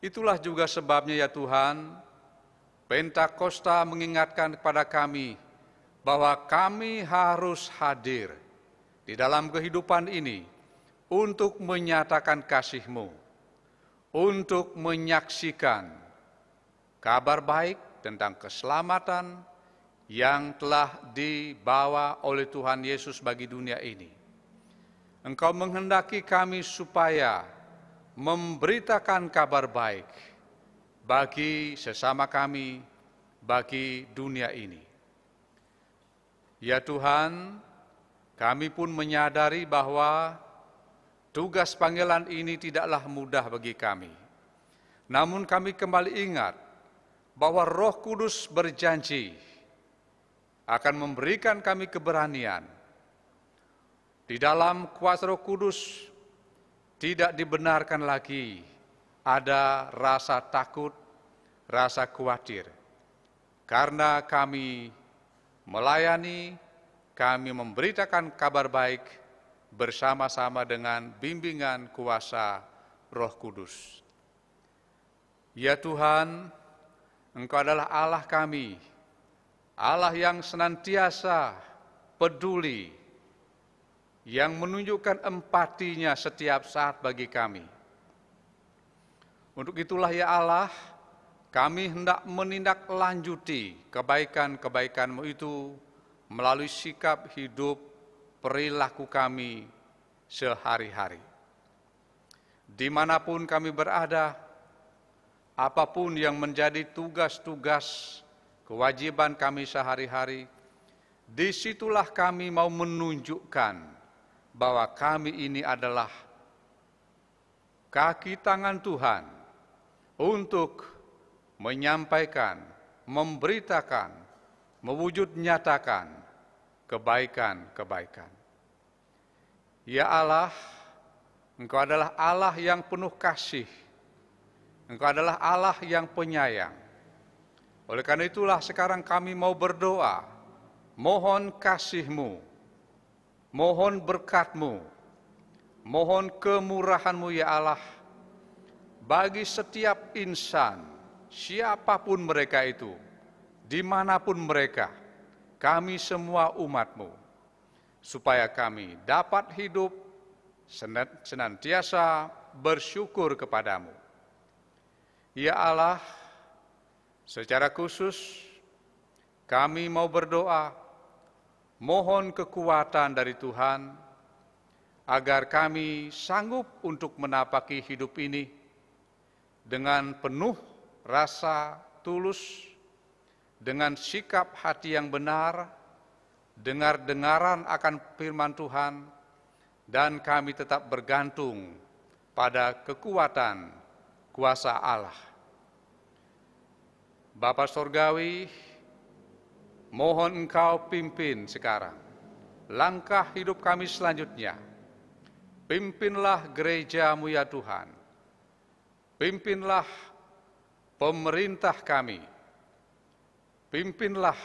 Itulah juga sebabnya ya Tuhan, Pentakosta mengingatkan kepada kami bahwa kami harus hadir di dalam kehidupan ini untuk menyatakan kasih-Mu, untuk menyaksikan kabar baik tentang keselamatan yang telah dibawa oleh Tuhan Yesus bagi dunia ini. Engkau menghendaki kami supaya memberitakan kabar baik bagi sesama kami, bagi dunia ini. Ya Tuhan, kami pun menyadari bahwa tugas panggilan ini tidaklah mudah bagi kami. Namun kami kembali ingat bahwa Roh Kudus berjanji akan memberikan kami keberanian. Di dalam kuasa Roh Kudus tidak dibenarkan lagi ada rasa takut, rasa khawatir. Karena kami melayani, kami memberitakan kabar baik bersama-sama dengan bimbingan kuasa Roh Kudus. Ya Tuhan, Engkau adalah Allah kami, Allah yang senantiasa peduli, yang menunjukkan empatinya setiap saat bagi kami. Untuk itulah ya Allah, kami hendak menindaklanjuti kebaikan-kebaikan-Mu itu melalui sikap hidup perilaku kami sehari-hari. Dimanapun kami berada, apapun yang menjadi tugas-tugas kewajiban kami sehari-hari, disitulah kami mau menunjukkan bahwa kami ini adalah kaki tangan Tuhan untuk menyampaikan, memberitakan, mewujud nyatakan kebaikan-kebaikan. Ya Allah, Engkau adalah Allah yang penuh kasih. Engkau adalah Allah yang penyayang. Oleh karena itulah sekarang kami mau berdoa, mohon kasih-Mu, mohon berkat-Mu, mohon kemurahan-Mu ya Allah, bagi setiap insan, siapapun mereka itu, dimanapun mereka, kami semua umat-Mu, supaya kami dapat hidup senantiasa bersyukur kepadamu. Ya Allah, secara khusus kami mau berdoa, mohon kekuatan dari Tuhan, agar kami sanggup untuk menapaki hidup ini dengan penuh rasa tulus, dengan sikap hati yang benar, dengar-dengaran akan firman Tuhan, dan kami tetap bergantung pada kekuatan kuasa Allah. Bapa Surgawi, mohon Engkau pimpin sekarang langkah hidup kami selanjutnya. Pimpinlah gereja-Mu ya Tuhan, pimpinlah pemerintah kami, pimpinlah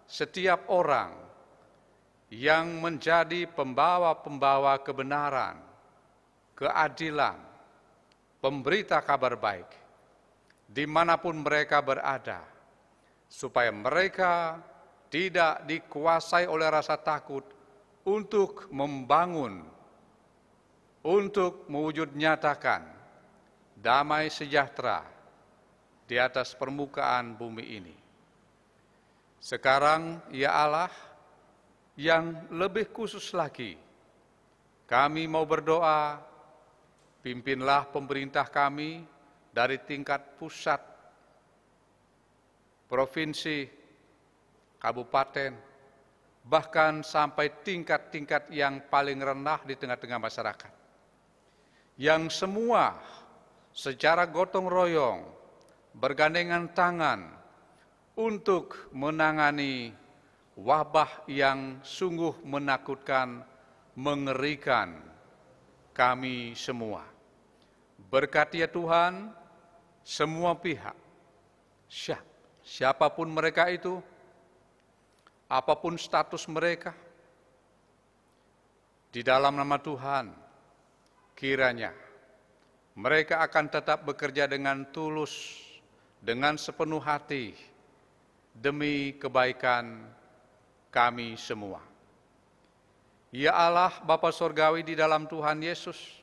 setiap orang yang menjadi pembawa-pembawa kebenaran, keadilan, pemberita kabar baik, dimanapun mereka berada, supaya mereka tidak dikuasai oleh rasa takut untuk membangun, untuk mewujud nyatakan damai sejahtera di atas permukaan bumi ini. Sekarang, ya Allah, yang lebih khusus lagi, kami mau berdoa, pimpinlah pemerintah kami dari tingkat pusat, provinsi, kabupaten, bahkan sampai tingkat-tingkat yang paling rendah di tengah-tengah masyarakat. Yang semua secara gotong royong, bergandengan tangan untuk menangani wabah yang sungguh menakutkan, mengerikan kami semua. Berkati ya Tuhan, semua pihak, siapapun mereka itu, apapun status mereka, di dalam nama Tuhan, kiranya mereka akan tetap bekerja dengan tulus, dengan sepenuh hati, demi kebaikan kami semua. Ya Allah, Bapa Surgawi di dalam Tuhan Yesus,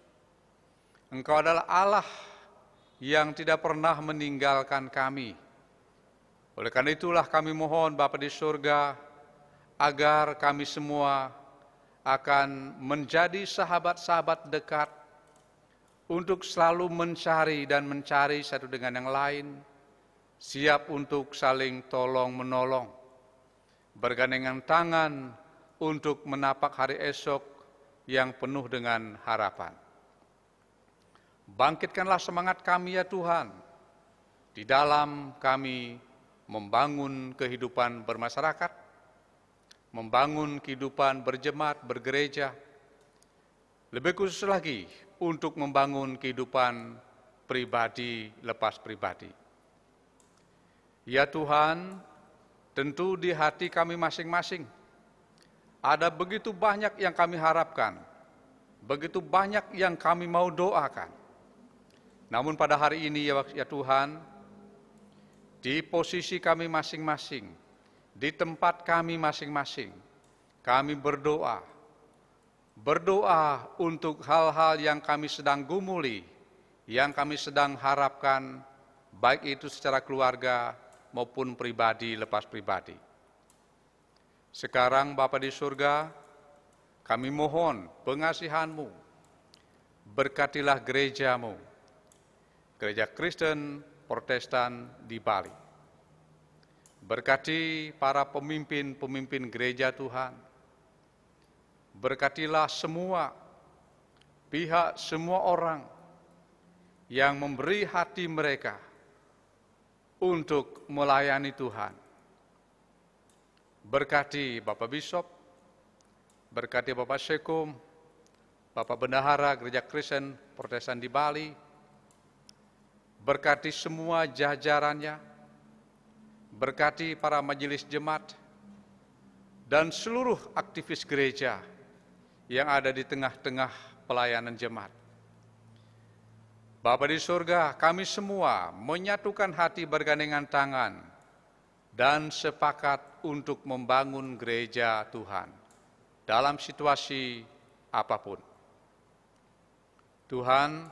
Engkau adalah Allah yang tidak pernah meninggalkan kami. Oleh karena itulah kami mohon Bapa di surga, agar kami semua akan menjadi sahabat-sahabat dekat untuk selalu mencari dan mencari satu dengan yang lain, siap untuk saling tolong-menolong, bergandengan tangan untuk menapak hari esok yang penuh dengan harapan. Bangkitkanlah semangat kami ya Tuhan, di dalam kami membangun kehidupan bermasyarakat, membangun kehidupan berjemaat, bergereja, lebih khusus lagi untuk membangun kehidupan pribadi lepas pribadi. Ya Tuhan, tentu di hati kami masing-masing ada begitu banyak yang kami harapkan, begitu banyak yang kami mau doakan. Namun pada hari ini ya Tuhan, di posisi kami masing-masing, di tempat kami masing-masing, kami berdoa untuk hal-hal yang kami sedang gumuli, yang kami sedang harapkan, baik itu secara keluarga maupun pribadi lepas pribadi. Sekarang Bapa di surga, kami mohon pengasihan-Mu, berkatilah gereja-Mu, Gereja Kristen Protestan di Bali. Berkati para pemimpin-pemimpin gereja Tuhan, Berkatilah semua pihak, semua orang yang memberi hati mereka untuk melayani Tuhan. Berkati Bapak Bishop, berkati Bapak Sekum, Bapak Bendahara Gereja Kristen Protestan di Bali, berkati semua jajarannya, berkati para majelis jemaat, dan seluruh aktivis gereja yang ada di tengah-tengah pelayanan jemaat. Bapa di surga, kami semua menyatukan hati bergandengan tangan dan sepakat untuk membangun gereja Tuhan dalam situasi apapun. Tuhan,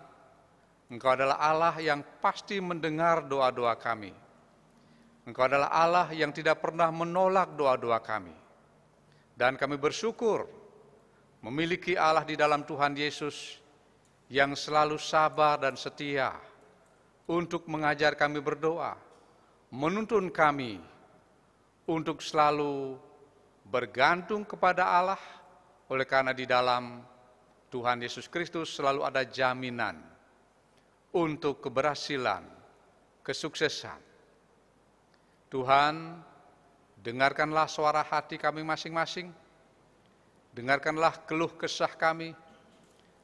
Engkau adalah Allah yang pasti mendengar doa-doa kami. Engkau adalah Allah yang tidak pernah menolak doa-doa kami. Dan kami bersyukur memiliki Allah di dalam Tuhan Yesus yang selalu sabar dan setia untuk mengajar kami berdoa, menuntun kami untuk selalu bergantung kepada Allah, oleh karena di dalam Tuhan Yesus Kristus selalu ada jaminan untuk keberhasilan, kesuksesan. Tuhan, dengarkanlah suara hati kami masing-masing, dengarkanlah keluh kesah kami,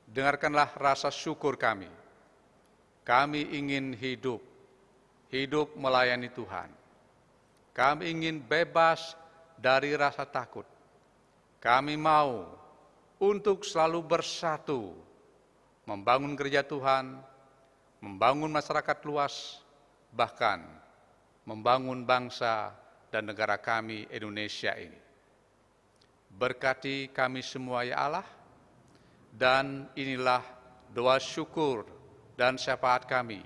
dengarkanlah rasa syukur kami. Kami ingin hidup melayani Tuhan. Kami ingin bebas dari rasa takut. Kami mau untuk selalu bersatu, membangun gereja Tuhan, membangun masyarakat luas, bahkan membangun bangsa dan negara kami Indonesia ini. Berkati kami semua ya Allah, dan inilah doa syukur dan syafaat kami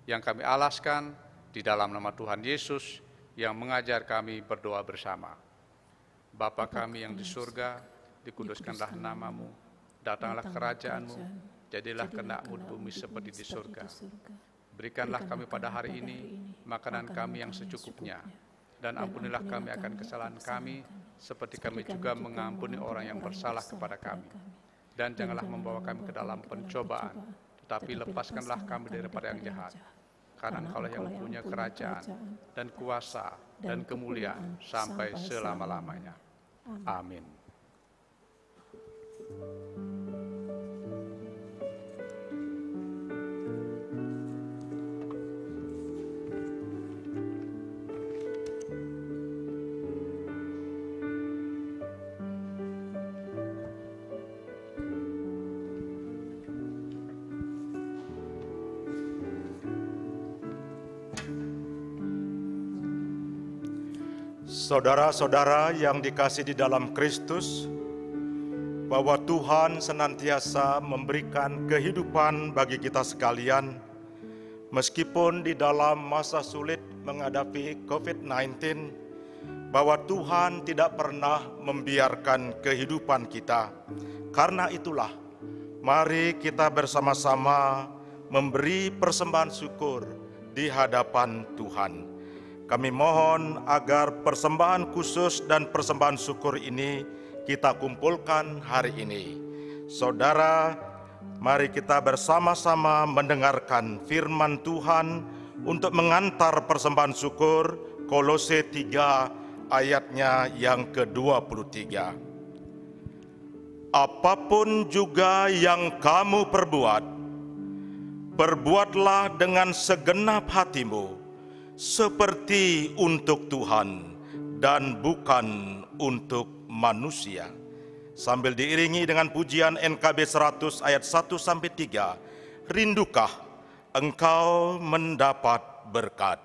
yang kami alaskan di dalam nama Tuhan Yesus yang mengajar kami berdoa bersama. Bapa kami yang di surga, dikuduskanlah namamu, datanglah kerajaanmu, jadilah kehendak-mu di bumi seperti di surga. Berikanlah kami pada hari ini makanan kami yang secukupnya, dan ampunilah kami akan kesalahan kami, seperti kami juga mengampuni orang yang bersalah kepada kami. Dan janganlah membawa kami ke dalam pencobaan, tetapi lepaskanlah kami daripada yang jahat. Karena Engkaulah yang punya kerajaan dan kuasa dan kemuliaan sampai selama-lamanya. Amin. Saudara-saudara yang dikasihi di dalam Kristus, bahwa Tuhan senantiasa memberikan kehidupan bagi kita sekalian, meskipun di dalam masa sulit menghadapi COVID-19, bahwa Tuhan tidak pernah membiarkan kehidupan kita. Karena itulah, mari kita bersama-sama memberi persembahan syukur di hadapan Tuhan. Kami mohon agar persembahan khusus dan persembahan syukur ini kita kumpulkan hari ini. Saudara, mari kita bersama-sama mendengarkan firman Tuhan untuk mengantar persembahan syukur Kolose 3 ayatnya yang ke-23. Apapun juga yang kamu perbuat, perbuatlah dengan segenap hatimu, seperti untuk Tuhan dan bukan untuk manusia. Sambil diiringi dengan pujian NKB 100 ayat 1-3, rindukah engkau mendapat berkat?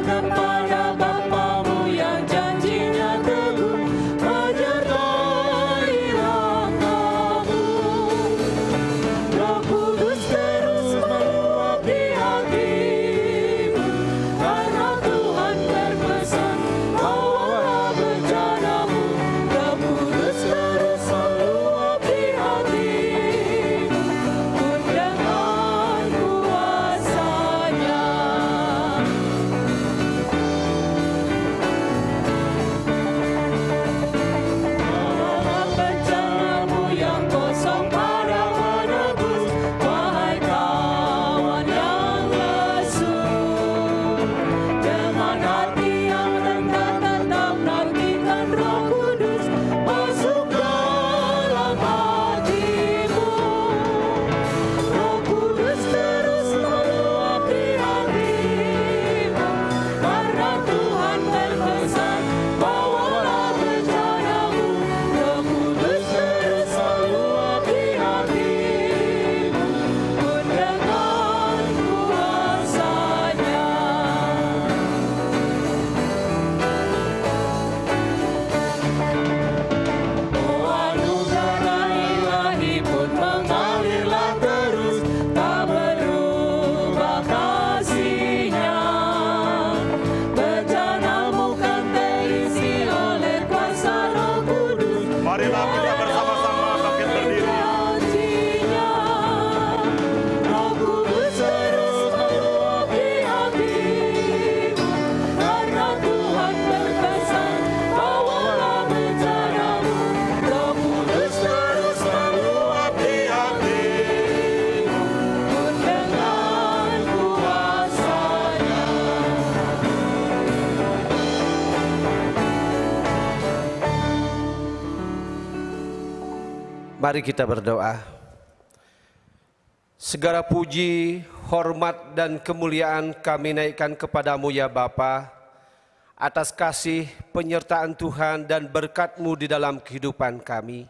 Kepada Bapamu yang janjinya teguh, menyertai Mari kita berdoa. Segala puji, hormat, dan kemuliaan kami naikkan kepadamu ya Bapa, atas kasih, penyertaan Tuhan dan berkat-Mu di dalam kehidupan kami.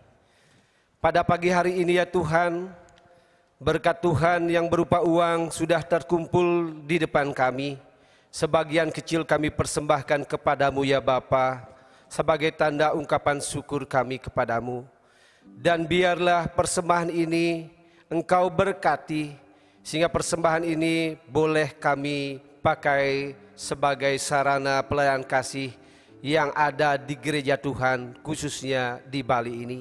Pada pagi hari ini ya Tuhan, berkat Tuhan yang berupa uang sudah terkumpul di depan kami. Sebagian kecil kami persembahkan kepadamu ya Bapa, sebagai tanda ungkapan syukur kami kepadamu. Dan biarlah persembahan ini Engkau berkati, sehingga persembahan ini boleh kami pakai sebagai sarana pelayanan kasih yang ada di gereja Tuhan, khususnya di Bali ini.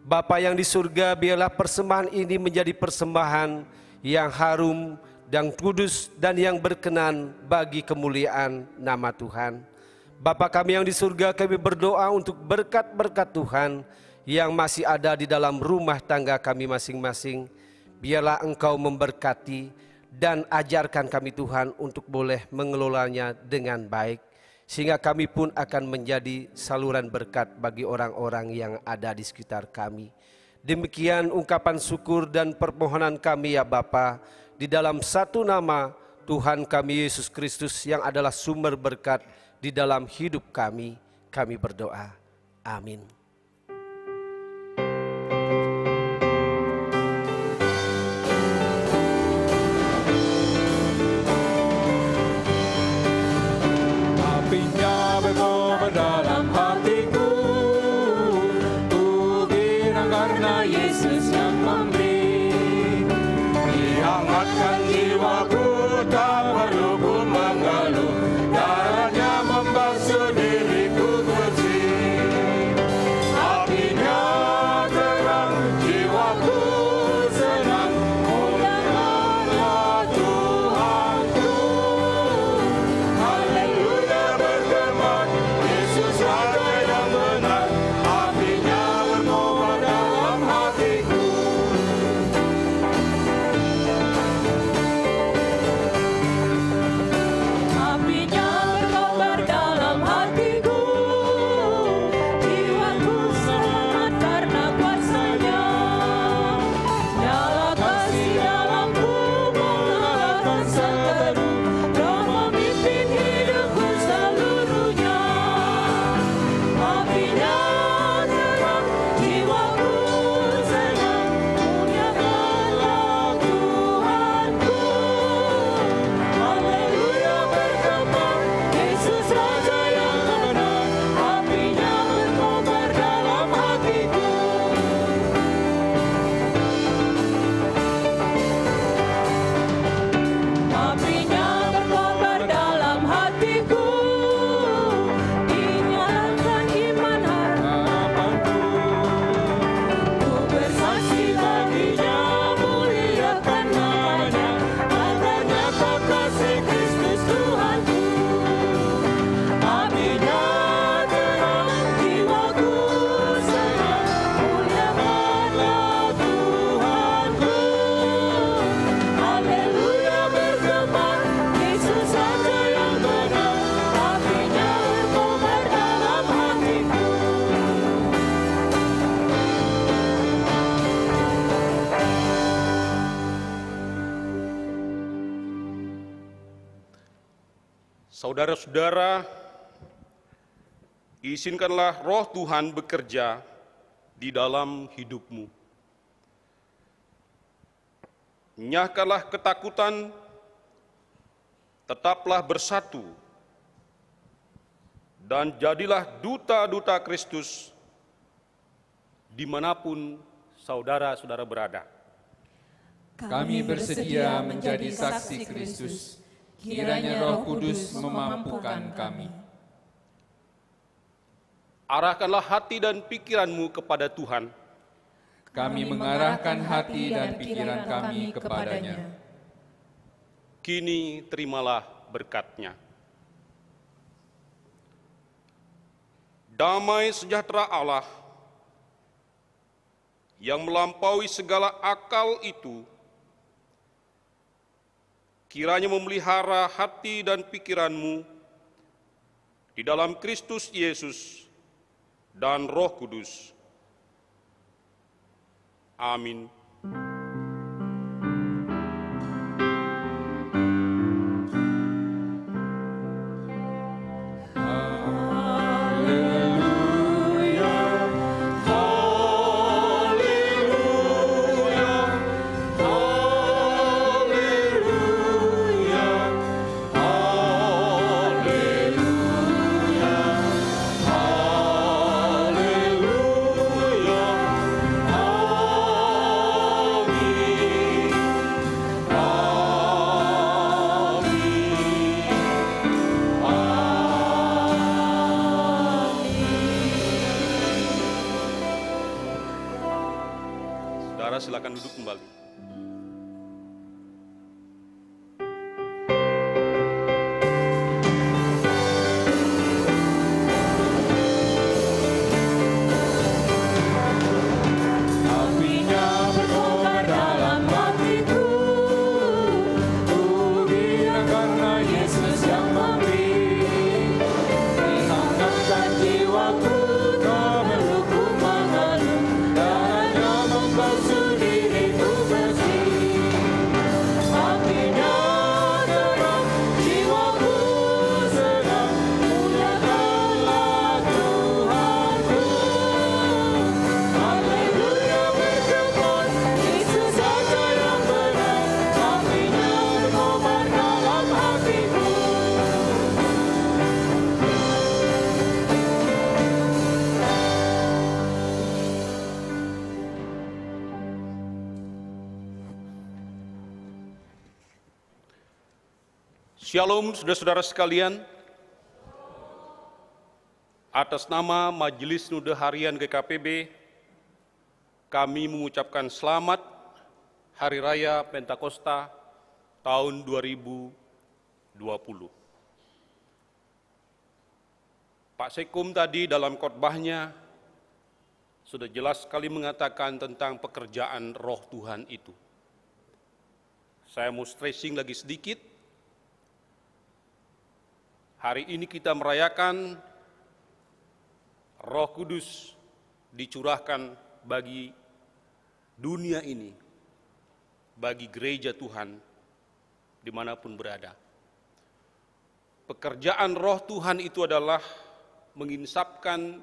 Bapa yang di surga, biarlah persembahan ini menjadi persembahan yang harum dan kudus dan yang berkenan bagi kemuliaan nama Tuhan. Bapa kami yang di surga, kami berdoa untuk berkat-berkat Tuhan yang masih ada di dalam rumah tangga kami masing-masing. Biarlah Engkau memberkati dan ajarkan kami Tuhan untuk boleh mengelolanya dengan baik, sehingga kami pun akan menjadi saluran berkat bagi orang-orang yang ada di sekitar kami. Demikian ungkapan syukur dan permohonan kami ya Bapa, di dalam satu nama Tuhan kami Yesus Kristus yang adalah sumber berkat di dalam hidup kami berdoa. Amin. Apinya berkobar dalam hatiku, ku girang karena Yesus yang memberi. Dihangatkan jiwaku, tak perlu ku mengeluh, darahnya membasuh diriku bersih. Apinya terang, jiwaku senang, muliakanlah Tuhanku. Haleluya bergema, Yesus Raja yang benar, apinya berkobar dalam hatiku. Apinya berkobar dalam hatiku, jiwaku semangat karena kuasa-Nya. Nyala kasih dalamku, mengalahkan seteru, Roh memimpin hidupku seluruhnya. Apinya terang, jiwaku senang, muliakanlah Tuhanku. Haleluya bergema, Yesus Raja yang benar, apinya berkobar dalam hatiku. Apinya berkobar dalam hatiku, dinyalakan iman harapanku. Ku bersaksi baginya, muliakan namanya, agar nyata kasih Kristus Tuhanku. Apinya terang, jiwaku senang, muliakanlah Tuhanku. Haleluya bergema, Yesus Raja yang benar, apinya berkobar dalam hatiku. Saudara-saudara, izinkanlah Roh Tuhan bekerja di dalam hidupmu. Nyahkanlah ketakutan, tetaplah bersatu, dan jadilah duta-duta Kristus dimanapun saudara-saudara berada. Kami bersedia menjadi saksi Kristus. Kiranya Roh Kudus memampukan kami. Arahkanlah hati dan pikiranmu kepada Tuhan. Kami mengarahkan hati dan pikiran kami kepadanya. Kini terimalah berkat-Nya. Damai sejahtera Allah yang melampaui segala akal itu kiranya memelihara hati dan pikiranmu di dalam Kristus Yesus dan Roh Kudus. Amin. Silakan duduk kembali. Shalom saudara-saudara sekalian, atas nama Majelis Sinode Harian GKPB, kami mengucapkan selamat Hari Raya Pentakosta tahun 2020. Pak Sekum tadi dalam khotbahnya sudah jelas sekali mengatakan tentang pekerjaan Roh Tuhan itu. Saya mau stressing lagi sedikit. Hari ini kita merayakan Roh Kudus dicurahkan bagi dunia ini, bagi gereja Tuhan dimanapun berada. Pekerjaan Roh Tuhan itu adalah menginsapkan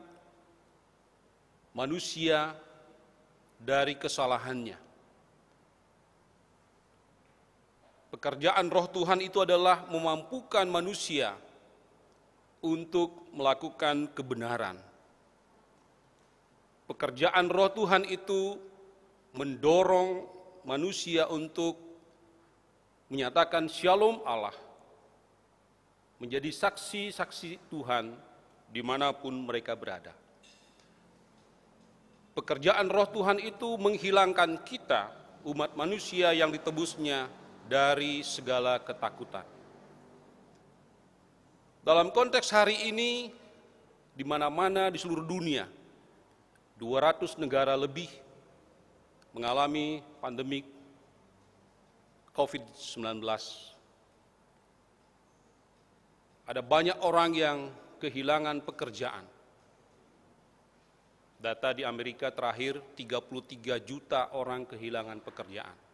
manusia dari kesalahannya. Pekerjaan Roh Tuhan itu adalah memampukan manusia untuk melakukan kebenaran. Pekerjaan Roh Tuhan itu mendorong manusia untuk menyatakan shalom Allah, menjadi saksi-saksi Tuhan dimanapun mereka berada. Pekerjaan Roh Tuhan itu menghilangkan kita, umat manusia yang ditebusnya dari segala ketakutan. Dalam konteks hari ini, di mana-mana di seluruh dunia, 200 negara lebih mengalami pandemi COVID-19. Ada banyak orang yang kehilangan pekerjaan. Data di Amerika terakhir, 33 juta orang kehilangan pekerjaan.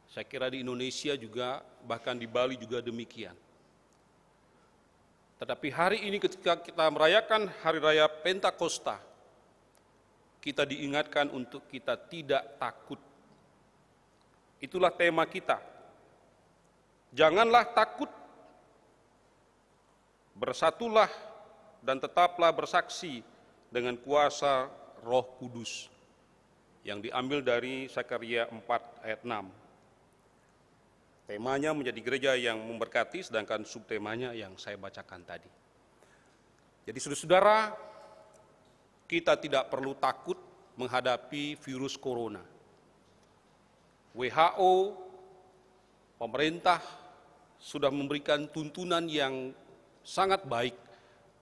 Saya kira di Indonesia juga, bahkan di Bali juga demikian. Tetapi hari ini ketika kita merayakan Hari Raya Pentakosta, kita diingatkan untuk kita tidak takut. Itulah tema kita. Janganlah takut, bersatulah dan tetaplah bersaksi dengan kuasa Roh Kudus, yang diambil dari Zakaria 4 ayat 6. Temanya menjadi gereja yang memberkati, sedangkan subtemanya yang saya bacakan tadi. Jadi saudara-saudara, kita tidak perlu takut menghadapi virus corona. WHO, pemerintah sudah memberikan tuntunan yang sangat baik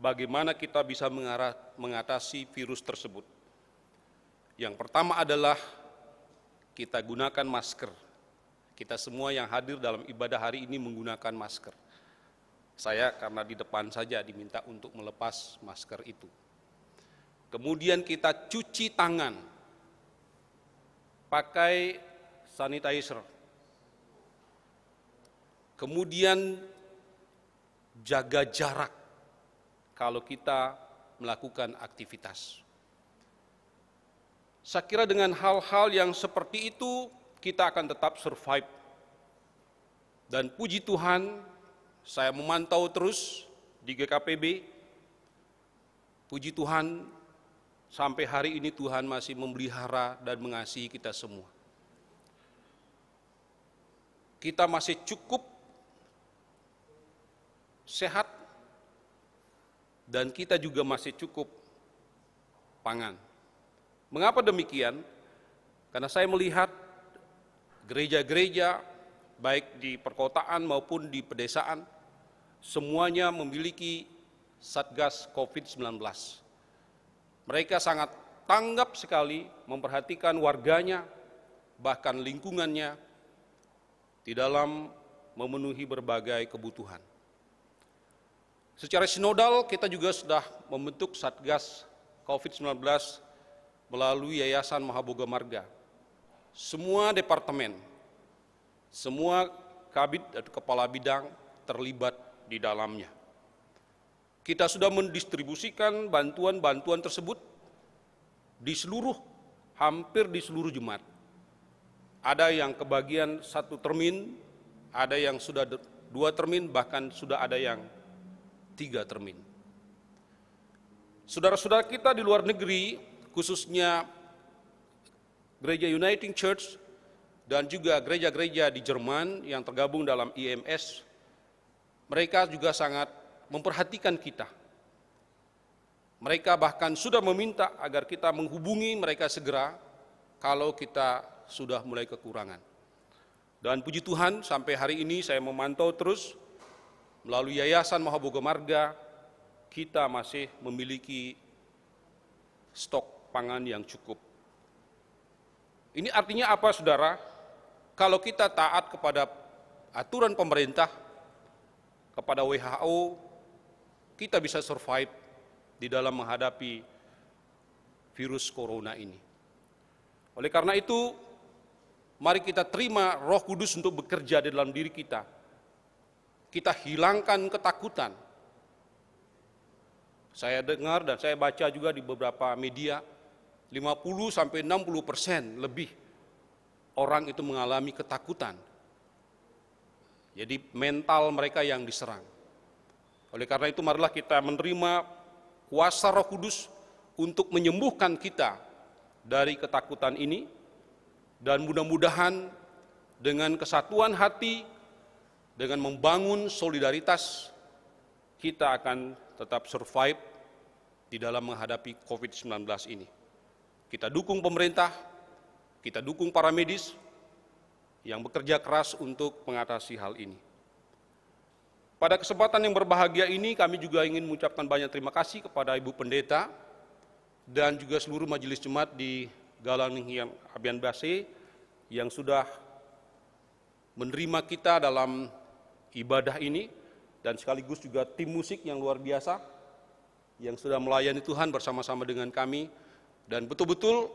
bagaimana kita bisa mengatasi virus tersebut. Yang pertama adalah kita gunakan masker. Kita semua yang hadir dalam ibadah hari ini menggunakan masker. Saya karena di depan saja diminta untuk melepas masker itu. kemudian kita cuci tangan, pakai sanitizer, kemudian jaga jarak kalau kita melakukan aktivitas. Saya kira dengan hal-hal yang seperti itu kita akan tetap survive. Dan puji Tuhan, saya memantau terus di GKPB, puji Tuhan sampai hari ini Tuhan masih memelihara dan mengasihi kita semua. Kita masih cukup sehat dan kita juga masih cukup pangan. Mengapa demikian? Karena saya melihat gereja-gereja baik di perkotaan maupun di pedesaan semuanya memiliki Satgas COVID-19. Mereka sangat tanggap sekali memperhatikan warganya, bahkan lingkungannya di dalam memenuhi berbagai kebutuhan. Secara sinodal kita juga sudah membentuk Satgas COVID-19 melalui Yayasan Mahaboga Marga. Semua departemen, semua kabid atau kepala bidang terlibat di dalamnya. Kita sudah mendistribusikan bantuan-bantuan tersebut di hampir di seluruh jemaat. Ada yang kebagian 1 termin, ada yang sudah 2 termin, bahkan sudah ada yang 3 termin. Saudara-saudara kita di luar negeri, khususnya Gereja Uniting Church dan juga gereja-gereja di Jerman yang tergabung dalam IMS, mereka juga sangat memperhatikan kita. Mereka bahkan sudah meminta agar kita menghubungi mereka segera kalau kita sudah mulai kekurangan. Dan puji Tuhan sampai hari ini saya memantau terus melalui Yayasan Mahaboga Marga, kita masih memiliki stok pangan yang cukup. Ini artinya apa, saudara? Kalau kita taat kepada aturan pemerintah, kepada WHO, kita bisa survive di dalam menghadapi virus corona ini. Oleh karena itu, mari kita terima Roh Kudus untuk bekerja di dalam diri kita. Kita hilangkan ketakutan. Saya dengar dan saya baca juga di beberapa media, 50-60% lebih orang itu mengalami ketakutan. Jadi mental mereka yang diserang. Oleh karena itu marilah kita menerima kuasa Roh Kudus untuk menyembuhkan kita dari ketakutan ini, dan mudah-mudahan dengan kesatuan hati, dengan membangun solidaritas, kita akan tetap survive di dalam menghadapi COVID-19 ini. Kita dukung pemerintah, kita dukung para medis yang bekerja keras untuk mengatasi hal ini. Pada kesempatan yang berbahagia ini, kami juga ingin mengucapkan banyak terima kasih kepada Ibu Pendeta dan juga seluruh majelis jemaat di Galaninghiang Abian Base yang sudah menerima kita dalam ibadah ini, dan sekaligus juga tim musik yang luar biasa yang sudah melayani Tuhan bersama-sama dengan kami. Dan betul-betul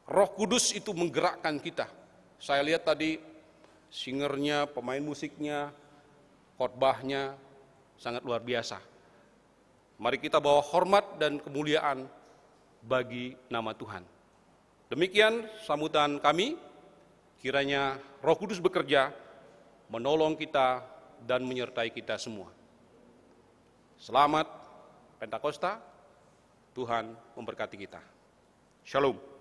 Roh Kudus itu menggerakkan kita. Saya lihat tadi singernya, pemain musiknya, khotbahnya sangat luar biasa. Mari kita bawa hormat dan kemuliaan bagi nama Tuhan. Demikian sambutan kami, kiranya Roh Kudus bekerja, menolong kita dan menyertai kita semua. Selamat Pentakosta, Tuhan memberkati kita. Shalom.